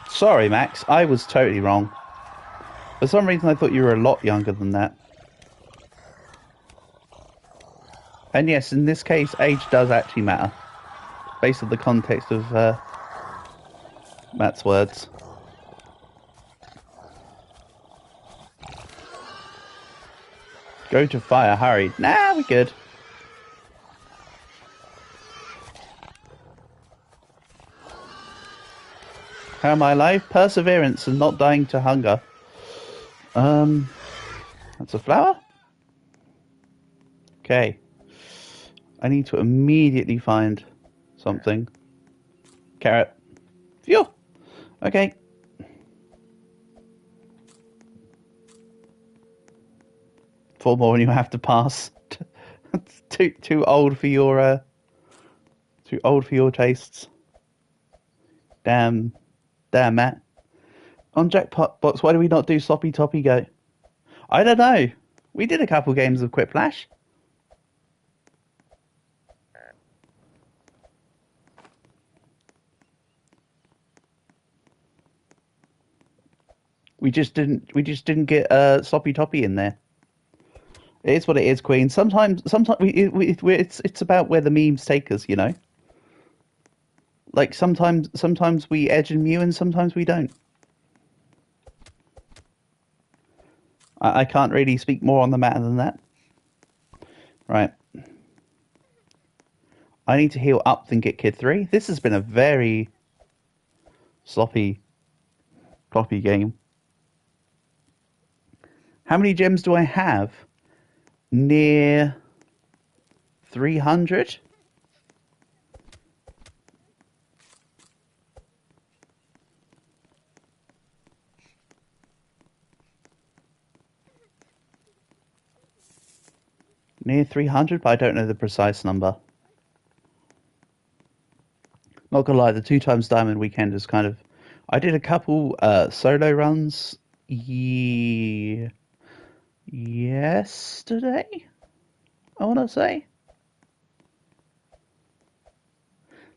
Sorry, Max. I was totally wrong. For some reason, I thought you were a lot younger than that. And yes, in this case, age does actually matter. Based on the context of Matt's words. Go to fire, hurry. Nah, we're good. How am I alive? Perseverance and not dying to hunger. That's a flower? Okay. I need to immediately find something. Carrot. Phew! Okay. Four more and you have to pass. too old for your tastes. Damn, Matt. On Jackpot Box, why do we not do Sloppy Toppy Go? I don't know. We did a couple games of Quiplash. We just didn't get Sloppy Toppy in there. It is what it is, Queen. Sometimes it's about where the memes take us, you know. Like sometimes we edge and mew, and sometimes we don't. I can't really speak more on the matter than that. Right. I need to heal up than get Kid 3. This has been a very sloppy game. How many gems do I have? Near 300? Near 300, but I don't know the precise number. Not gonna lie, the 2 times diamond weekend is kind of... I did a couple solo runs yesterday, I want to say.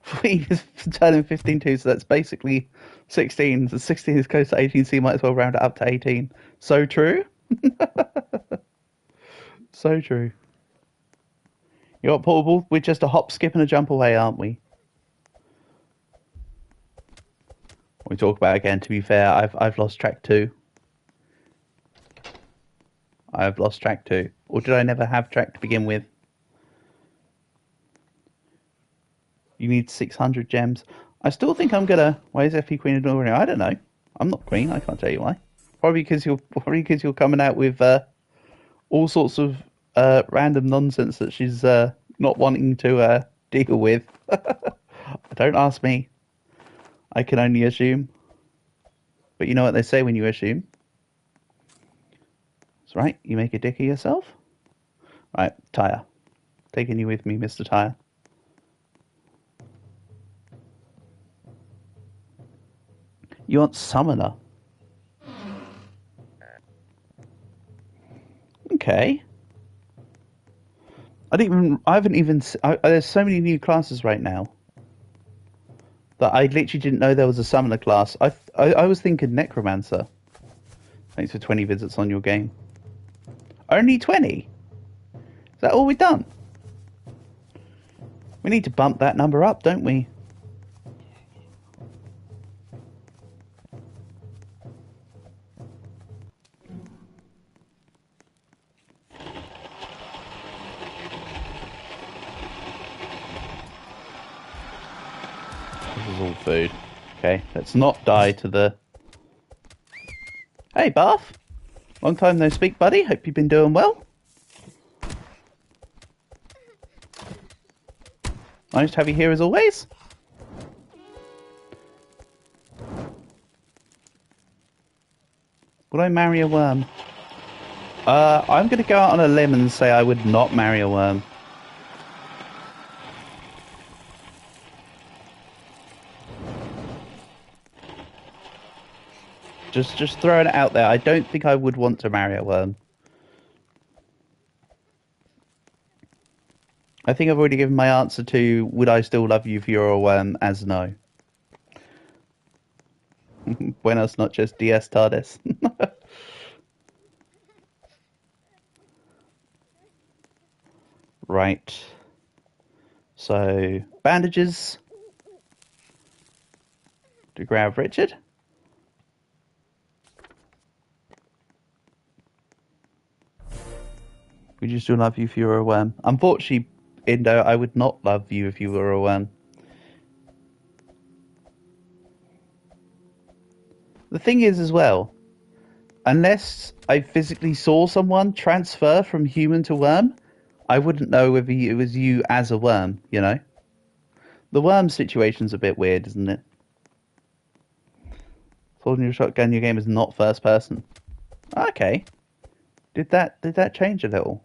Queen is turning 15 too, so that's basically 16. So 16 is close to 18, so you might as well round it up to 18. So true. So true. You know what, Portable? We're just a hop, skip, and a jump away, aren't we? We talk about it again. To be fair, I've lost track too. I've lost track too. Or did I never have track to begin with? You need 600 gems. I still think I'm gonna... Why is FE Queen ignoring it? I don't know. I'm not Queen. I can't tell you why. Probably because you're coming out with all sorts of random nonsense that she's not wanting to deal with. Don't ask me. I can only assume. But you know what they say when you assume. That's right. You make a dick of yourself. Right, Tyre. Taking you with me, Mr. Tyre. You want Summoner? Okay. There's so many new classes right now that I literally didn't know there was a Summoner class. I was thinking Necromancer. Thanks for 20 visits on your game. Only 20? Is that all we've done? We need to bump that number up, don't we? This is all food. Okay, let's not die to the... Hey, Bath. Long time no speak, buddy. Hope you've been doing well. Nice to have you here as always. Would I marry a worm? I'm going to go out on a limb and say I would not marry a worm. Just throwing it out there. I don't think I would want to marry a worm. I think I've already given my answer to would I still love you if you're a worm as no. Buenos noches, dias tardes. Right. So, bandages to grab Richard. Would you still love you if you were a worm? Unfortunately, Indo, I would not love you if you were a worm. The thing is, as well, unless I physically saw someone transfer from human to worm, I wouldn't know whether it was you as a worm, you know? The worm situation's a bit weird, isn't it? Holding your shotgun, your game is not first person. Okay. Did that change a little?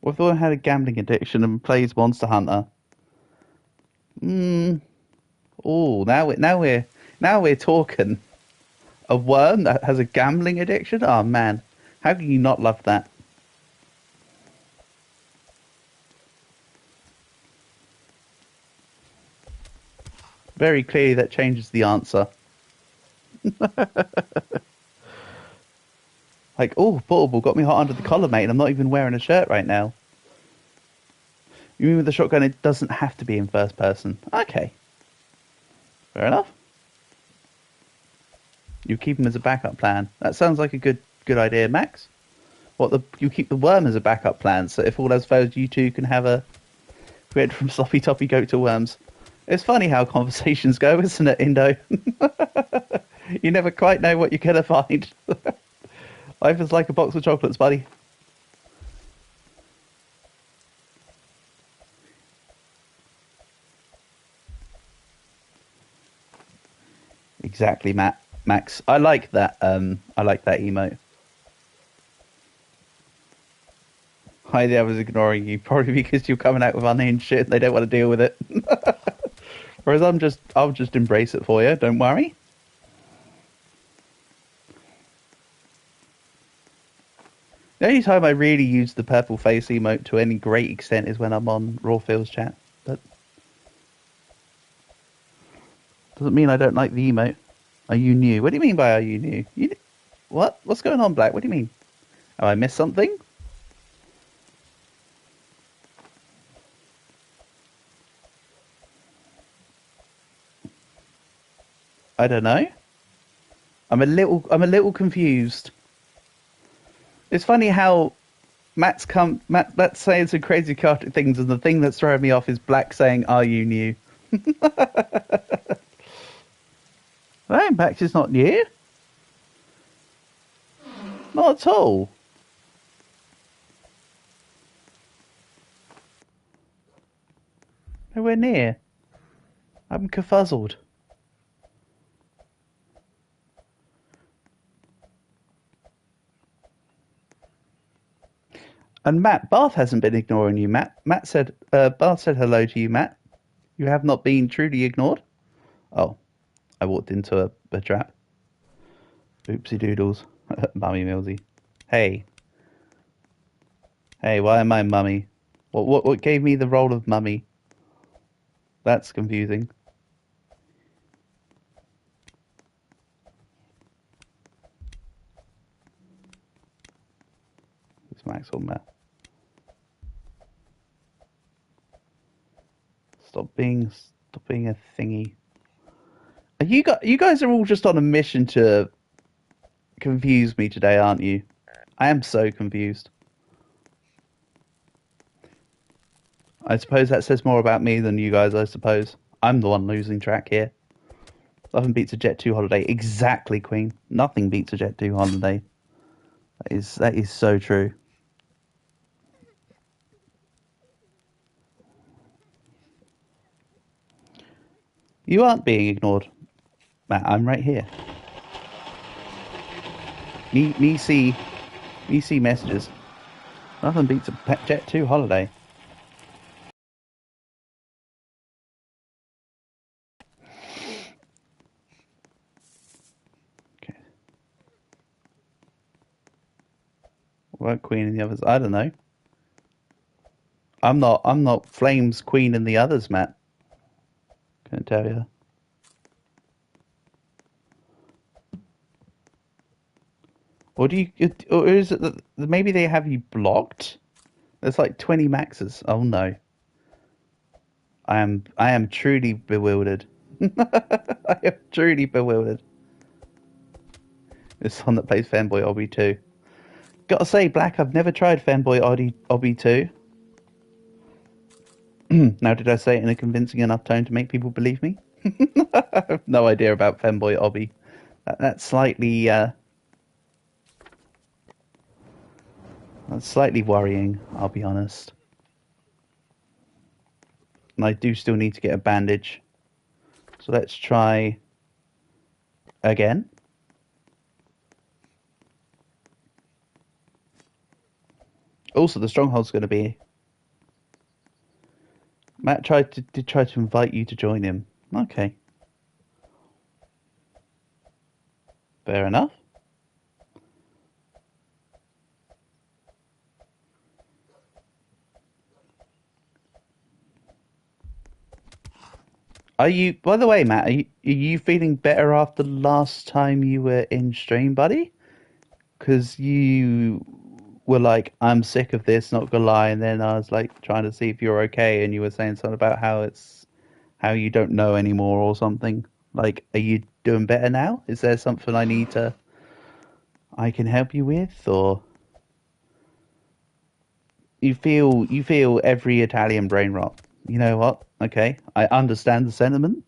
What if I had a gambling addiction and plays Monster Hunter? Oh, now we're talking. A worm that has a gambling addiction? Oh man, how can you not love that? Very clearly, that changes the answer. Like, oh, portable got me hot under the collar, mate. And I'm not even wearing a shirt right now. You mean with the shotgun, it doesn't have to be in first person? Okay, fair enough. You keep them as a backup plan. That sounds like a good idea, Max. You keep the worm as a backup plan, so if all else fails, you two can have a went from sloppy toppy goat to worms. It's funny how conversations go, isn't it, Indo? You never quite know what you're gonna find. Life is like a box of chocolates, buddy. Exactly, Max. I like that. I like that emote. Hi, the others ignoring you, probably because you're coming out with unhinged shit. And they don't want to deal with it. Whereas I'll just embrace it for you. Don't worry. The only time I really use the purple face emote to any great extent is when I'm on Raw Fields chat. But doesn't mean I don't like the emote. Are you new? What do you mean by are you new? What? What's going on, Black? What do you mean? Have I missed something? I don't know. I'm a little confused. It's funny how Matt's saying some crazy chaotic things, and the thing that's throwing me off is Black saying, "Are you new?" Well, Max is not new. Not at all. Nowhere near. I'm confuzzled. And Matt, Bath hasn't been ignoring you, Matt. Bath said hello to you, Matt. You have not been truly ignored. Oh, I walked into a trap. Oopsie doodles. Mummy Millsy. Hey. Hey, why am I mummy? What gave me the role of mummy? That's confusing. It's Max or Matt. Stop being a thingy. You guys are all just on a mission to confuse me today, aren't you? I am so confused. I suppose that says more about me than you guys, I suppose. I'm the one losing track here. Nothing beats a Jet 2 holiday. Exactly, Queen. Nothing beats a Jet 2 holiday. That is so true. You aren't being ignored, Matt. I'm right here. Me see messages. Nothing beats a Jet 2 holiday. Weren't Queen and the others. I don't know. I'm not Flames, Queen and the others, Matt. Can't tell you. Or do you? Or is it that maybe they have you blocked? There's like 20 maxes. Oh no. I am truly bewildered. I am truly bewildered. This one that plays Fanboy Obby 2. Gotta say, Black, I've never tried Fanboy Obby 2. Now, did I say it in a convincing enough tone to make people believe me? I have no idea about Fanboy Obby. That's slightly worrying, I'll be honest. And I do still need to get a bandage. So let's try again. Also, the stronghold's going to be... Matt did try to invite you to join him. Okay. Fair enough. Are you, by the way, Matt, are you feeling better after the last time you were in stream, buddy? Because you were like, I'm sick of this, not gonna lie, and then I was like trying to see if you're okay, and you were saying something about how you don't know anymore or something. Like, are you doing better now? Is there something I can help you with, or you feel every Italian brain rot? You know what? Okay, I understand the sentiment.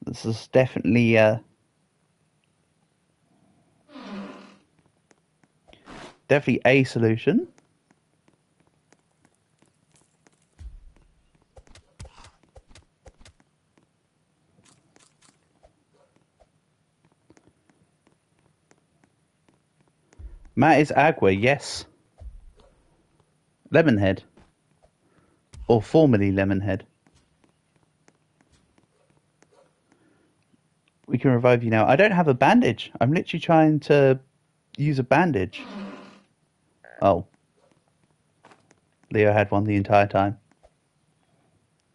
This is definitely definitely a solution. Matt is Agua, yes. Lemonhead. Or formerly Lemonhead. We can revive you now. I don't have a bandage. I'm literally trying to use a bandage. Oh. Leo had one the entire time.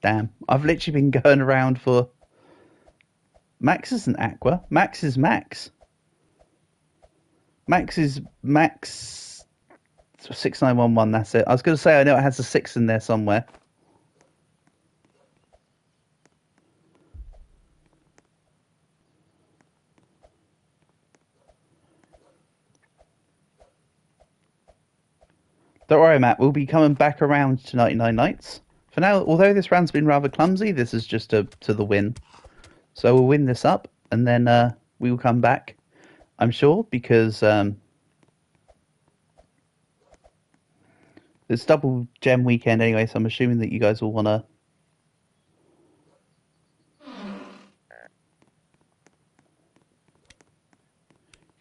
Damn. I've literally been going around for... Max isn't Aqua. Max is Max. Max is Max 6911, that's it. I was going to say, I know it has a 6 in there somewhere. Don't worry, Matt. We'll be coming back around to 99 Nights. For now, although this round's been rather clumsy, this is just to the win. So we'll win this up, and then we will come back, I'm sure, because it's double gem weekend anyway, so I'm assuming that you guys will want to...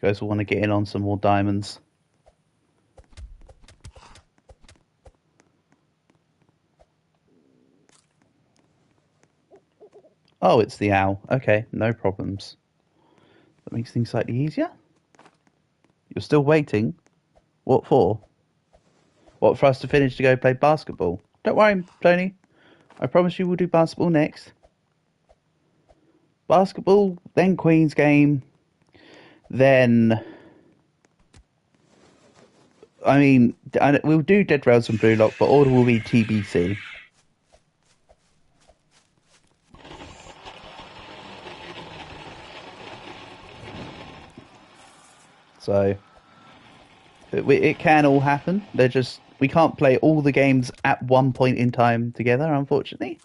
You guys will want to get in on some more diamonds. Oh, it's the owl. Okay, no problems. That makes things slightly easier. You're still waiting? What for? What, for us to finish to go play basketball? Don't worry, Tony. I promise you we'll do basketball next. Basketball, then Queen's game, then... I mean, we'll do Dead Rails and Blue Lock, but order will be TBC. So, it can all happen. They're just... We can't play all the games at one point in time together, unfortunately.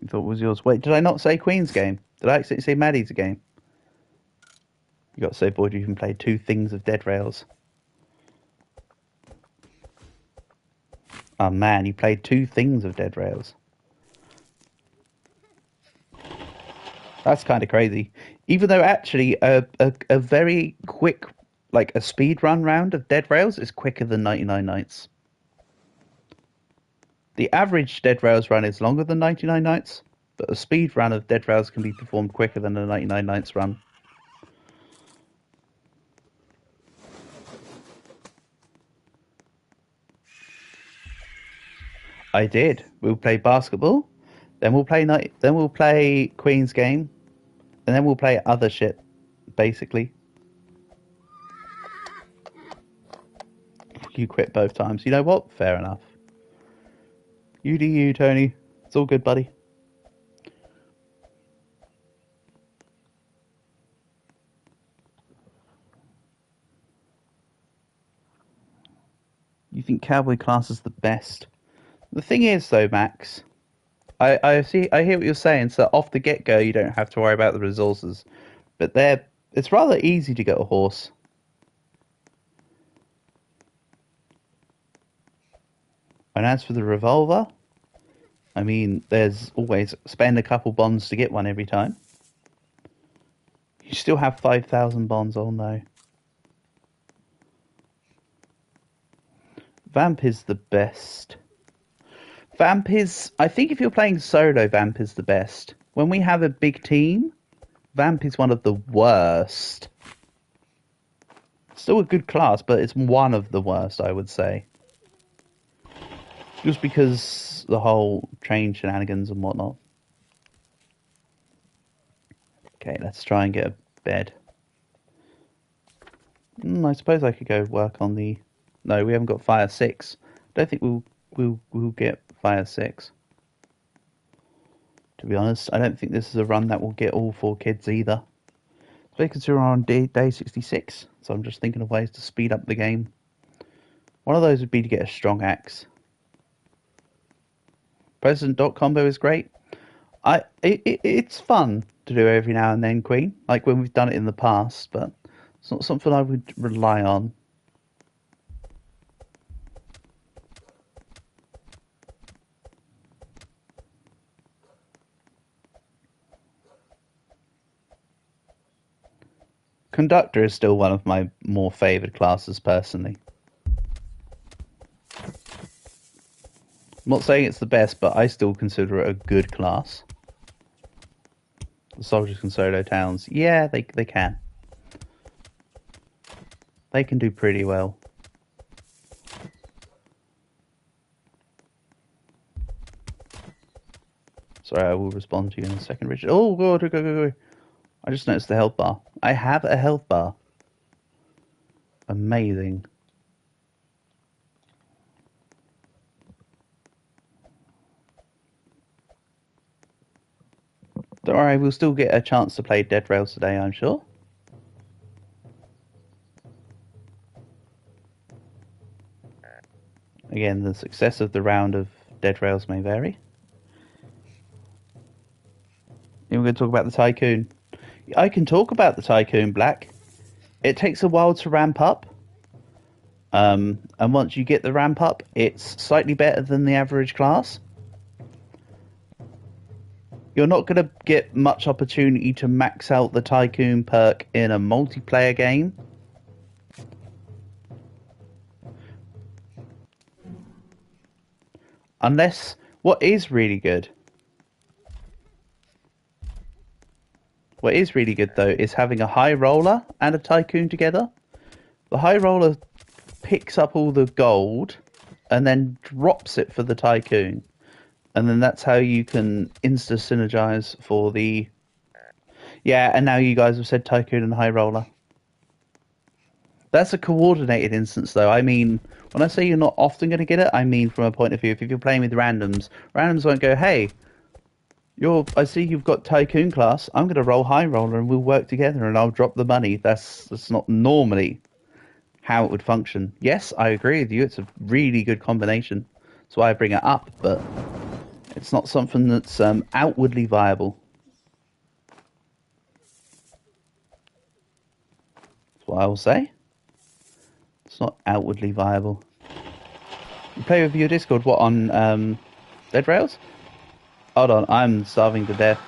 You thought it was yours. Wait, did I not say Queen's game? Did I accidentally say Maddie's game? You got so bored you even played 2 things of Dead Rails. Oh man, you played 2 things of Dead Rails. That's kind of crazy. Even though actually a very quick, like a speed run round of Dead Rails is quicker than 99 Nights. The average Dead Rails run is longer than 99 Nights, but a speed run of Dead Rails can be performed quicker than a 99 Nights run. I did. We'll play basketball, then we'll play then we'll play Queen's game, and then we'll play other shit, basically. You quit both times. You know what? Fair enough. You do you, Tony. It's all good, buddy. You think Cowboy class is the best? The thing is, though, Max, I hear what you're saying. So off the get go, you don't have to worry about the resources, but it's rather easy to get a horse. And as for the revolver, I mean, there's always spend a couple bonds to get one every time. You still have 5,000 bonds. Oh no. Vamp is the best. Vamp is... I think if you're playing solo, Vamp is the best. When we have a big team, Vamp is one of the worst. Still a good class, but it's one of the worst, I would say. Just because the whole train shenanigans and whatnot. Okay, let's try and get a bed. I suppose I could go work on the... No, we haven't got Fire 6. I don't think we'll get Fire 6. To be honest, I don't think this is a run that will get all 4 kids either. Because we're on day 66, so I'm just thinking of ways to speed up the game. One of those would be to get a strong axe. President Dot combo is great. It's fun to do every now and then, Queen. Like when we've done it in the past, but it's not something I would rely on. Conductor is still one of my more favoured classes, personally. I'm not saying it's the best, but I still consider it a good class. The soldiers can solo towns. Yeah, they can. They can do pretty well. Sorry, I will respond to you in a second, Richard. Oh, go. I just noticed the health bar. I have a health bar. Amazing. Don't worry, we'll still get a chance to play Dead Rails today, I'm sure. Again, the success of the round of Dead Rails may vary. And we're going to talk about the Tycoon. I can talk about the Tycoon, Black. It takes a while to ramp up. And once you get the ramp up, it's slightly better than the average class. You're not going to get much opportunity to max out the Tycoon perk in a multiplayer game. Unless, what is really good though is having a high roller and a Tycoon together. The high roller picks up all the gold and then drops it for the Tycoon. And then that's how you can insta-synergize for the... Yeah, and now you guys have said Tycoon and High Roller. That's a coordinated instance, though. I mean, when I say you're not often going to get it, I mean from a point of view, if you're playing with randoms won't go, hey, I see you've got Tycoon class, I'm going to roll High Roller and we'll work together and I'll drop the money. That's not normally how it would function. Yes, I agree with you. It's a really good combination. That's why I bring it up, but... it's not something that's outwardly viable. That's what I will say. It's not outwardly viable. You play with your Discord, what, on Dead Rails? Hold on, I'm starving to death.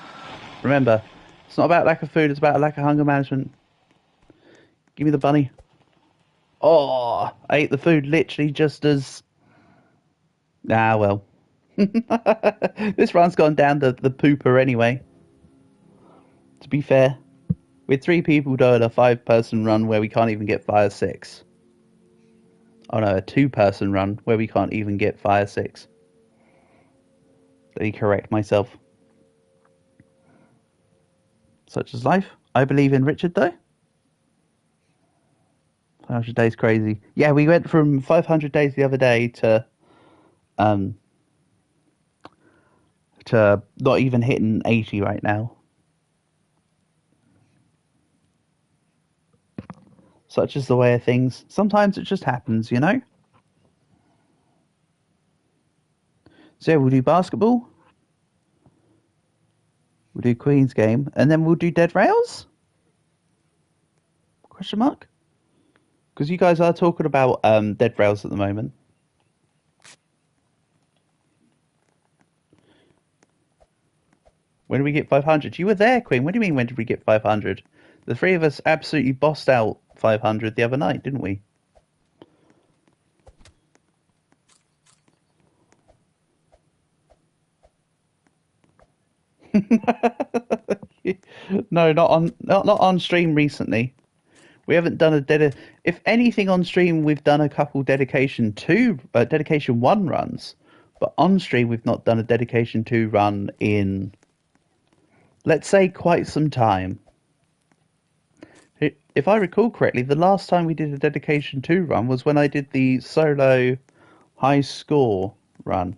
Remember, it's not about lack of food, it's about lack of hunger management. Give me the bunny. Oh, I ate the food literally just as... Ah, well. This run's gone down the pooper anyway. To be fair, with 3 people doing a 5-person run where we can't even get Fire 6. Oh no, a 2-person run where we can't even get Fire 6. Let me correct myself. Such as life. I believe in Richard, though. 500 days crazy. Yeah, we went from 500 days the other day to not even hitting 80 right now. Such is the way of things. Sometimes it just happens, you know? So yeah, we'll do basketball. We'll do Queen's game. And then we'll do Dead Rails? Question mark? Because you guys are talking about Dead Rails at the moment. When did we get 500? You were there, Queen. What do you mean, when did we get 500? The three of us absolutely bossed out 500 the other night, didn't we? No, not on stream recently. We haven't done if anything on stream, we've done a couple dedication 1 runs, but on stream we've not done a dedication 2 run in, let's say, quite some time. If I recall correctly, the last time we did a dedication 2 run was when I did the solo high score run.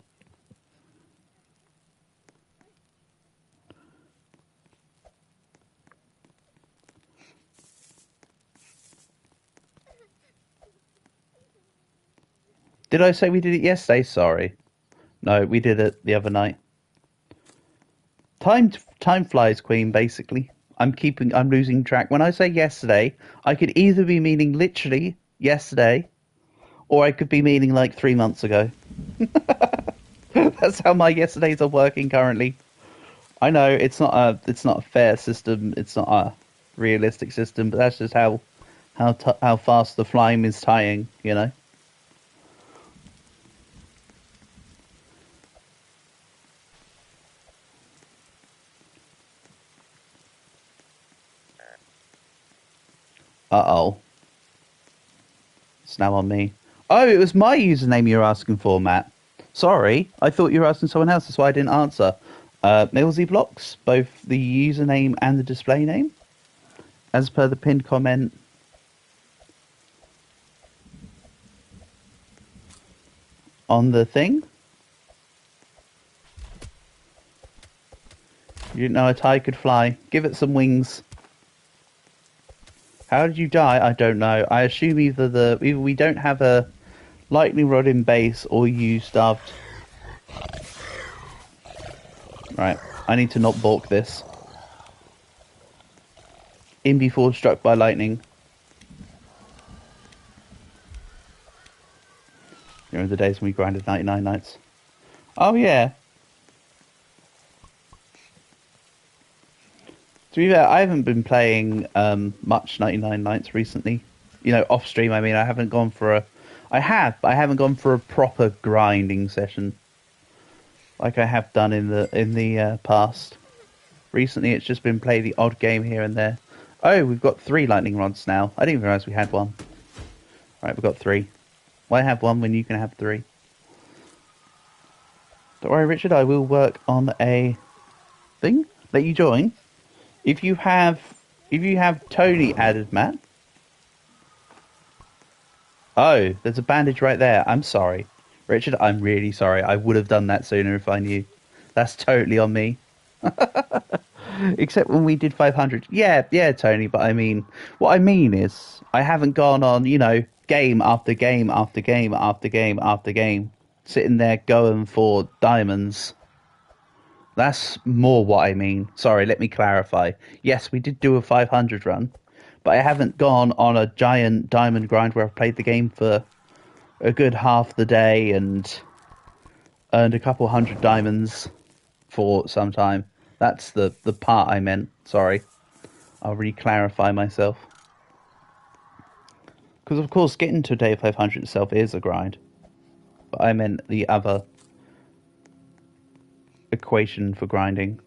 Did I say we did it yesterday? Sorry. No, we did it the other night. Time flies, Queen, basically. I'm losing track. When I say yesterday, I could either be meaning literally yesterday, or I could be meaning like 3 months ago. That's how my yesterdays are working currently. I know it's not a fair system. It's not a realistic system, but that's just how fast the flame is tying, you know. Uh-oh. It's now on me. Oh, it was my username you were asking for, Matt. Sorry, I thought you were asking someone else. That's why I didn't answer. Millsy blocks, both the username and the display name, as per the pinned comment. On the thing. You didn't know a tie could fly. Give it some wings. How did you die? I don't know. I assume either we don't have a lightning rod in base, or you starved. Right, I need to not balk this. In before struck by lightning. You know the days when we grinded 99 nights. Oh yeah. To be fair, I haven't been playing much 99 nights recently. You know, off stream. I mean, I haven't gone for a. I have, but I haven't gone for a proper grinding session like I have done in the past. Recently, it's just been play the odd game here and there. Oh, we've got 3 lightning rods now. I didn't realise we had one. Right, we've got 3. Why have one when you can have 3? Don't worry, Richard. I will work on a thing. Let you join. If you have Tony added, Matt. Oh, there's a bandage right there. I'm sorry. Richard, I'm really sorry. I would have done that sooner if I knew. That's totally on me. Except when we did 500. Yeah, Tony, but I mean, what I mean is, I haven't gone on, you know, game after game after game after game after game, sitting there going for diamonds. That's more what I mean. Sorry, let me clarify. Yes, we did do a 500 run, but I haven't gone on a giant diamond grind where I've played the game for a good half the day and earned a couple hundred diamonds for some time. That's the part I meant. Sorry. I'll re-clarify myself. Because, of course, getting to day 500 itself is a grind. But I meant the other equation for grinding.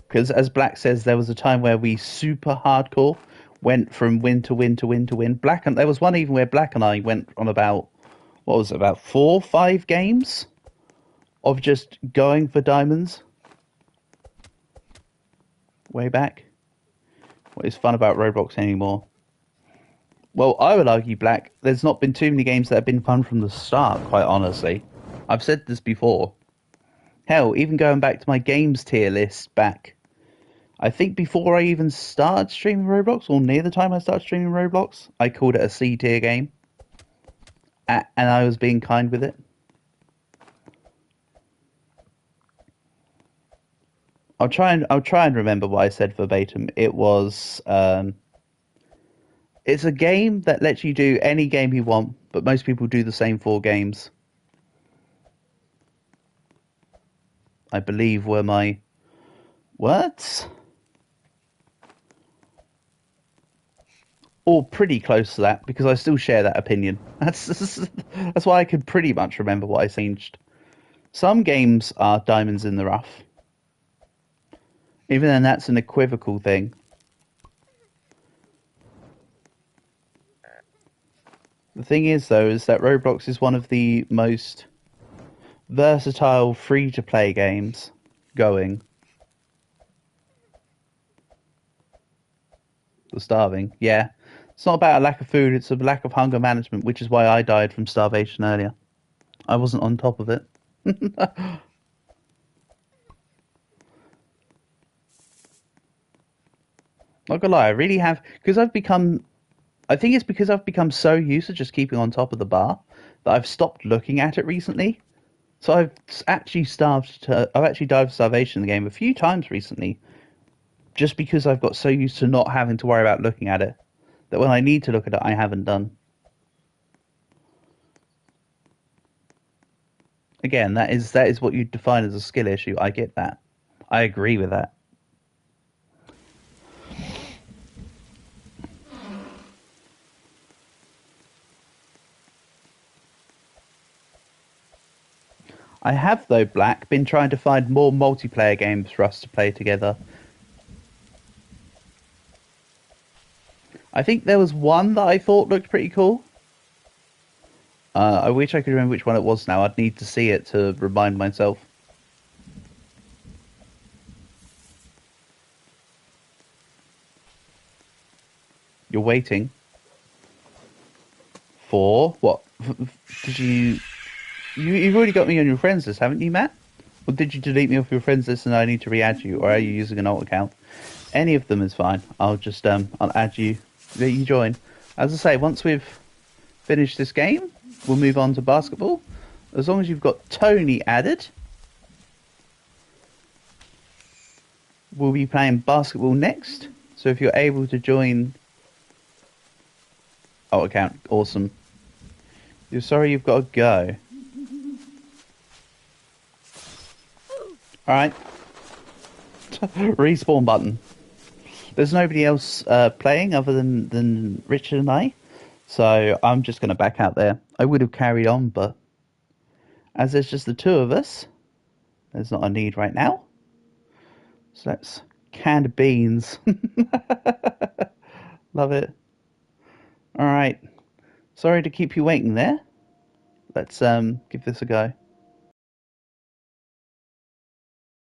Because, as Black says, there was a time where we super hardcore. went from win to win to win to win. There was one even where Black and I went on about, what was it, about 4 or 5 games of just going for diamonds way back. What is fun about Roblox anymore? Well, I would argue, Black, there's not been too many games that have been fun from the start, quite honestly. I've said this before. Hell, even going back to my games tier list back, I think before I even started streaming Roblox, or near the time I started streaming Roblox, I called it a C tier game. And I was being kind with it. I'll try and remember what I said verbatim. It was it's a game that lets you do any game you want, but most people do the same 4 games. I believe were my words. Or pretty close to that, because I still share that opinion. That's why I can pretty much remember what I changed. Some games are diamonds in the rough. Even then, that's an equivocal thing. The thing is, though, is that Roblox is one of the most versatile free-to-play games going. The starving, yeah. It's not about a lack of food, it's a lack of hunger management, which is why I died from starvation earlier. I wasn't on top of it. Not gonna lie, I really have, because I think it's because I've become so used to just keeping on top of the bar that I've stopped looking at it recently. So I've actually died of starvation in the game a few times recently, just because I've got so used to not having to worry about looking at it, that when I need to look at it, I haven't done. Again, that is what you define as a skill issue. I get that. I agree with that. I have, though, Black, been trying to find more multiplayer games for us to play together. I think there was one that I thought looked pretty cool. I wish I could remember which one it was now. I'd need to see it to remind myself. You're waiting for what? Did you've already got me on your friends list, haven't you, Matt? Or did you delete me off your friends list and I need to re-add you, or are you using an alt account? Any of them is fine. I'll just I'll add you. Let you join. As I say, once we've finished this game, we'll move on to basketball. As long as you've got Tony added, we'll be playing basketball next. So if you're able to join alt account, awesome. You're sorry you've got to go. Alright. Respawn button. There's nobody else playing other than Richard and I, so I'm just going to back out there. I would have carried on, but as there's just the 2 of us, there's not a need right now. So that's canned beans. Love it. Alright. Sorry to keep you waiting there. Let's give this a go.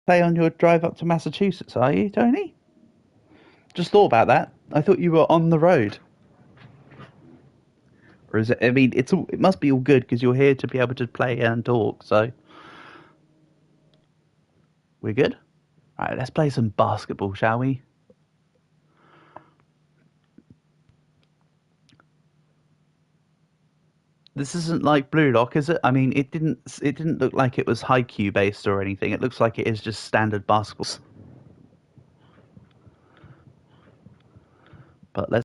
Play on your drive up to Massachusetts, are you, Tony? Just thought about that. I thought you were on the road. Or is it? I mean, it must be all good because you're here to be able to play and talk. So we're good. All right, let's play some basketball, shall we? This isn't like Blue Lock, is it? I mean, it didn't look like it was Haikyuu based or anything. It looks like it is just standard basketballs. But let's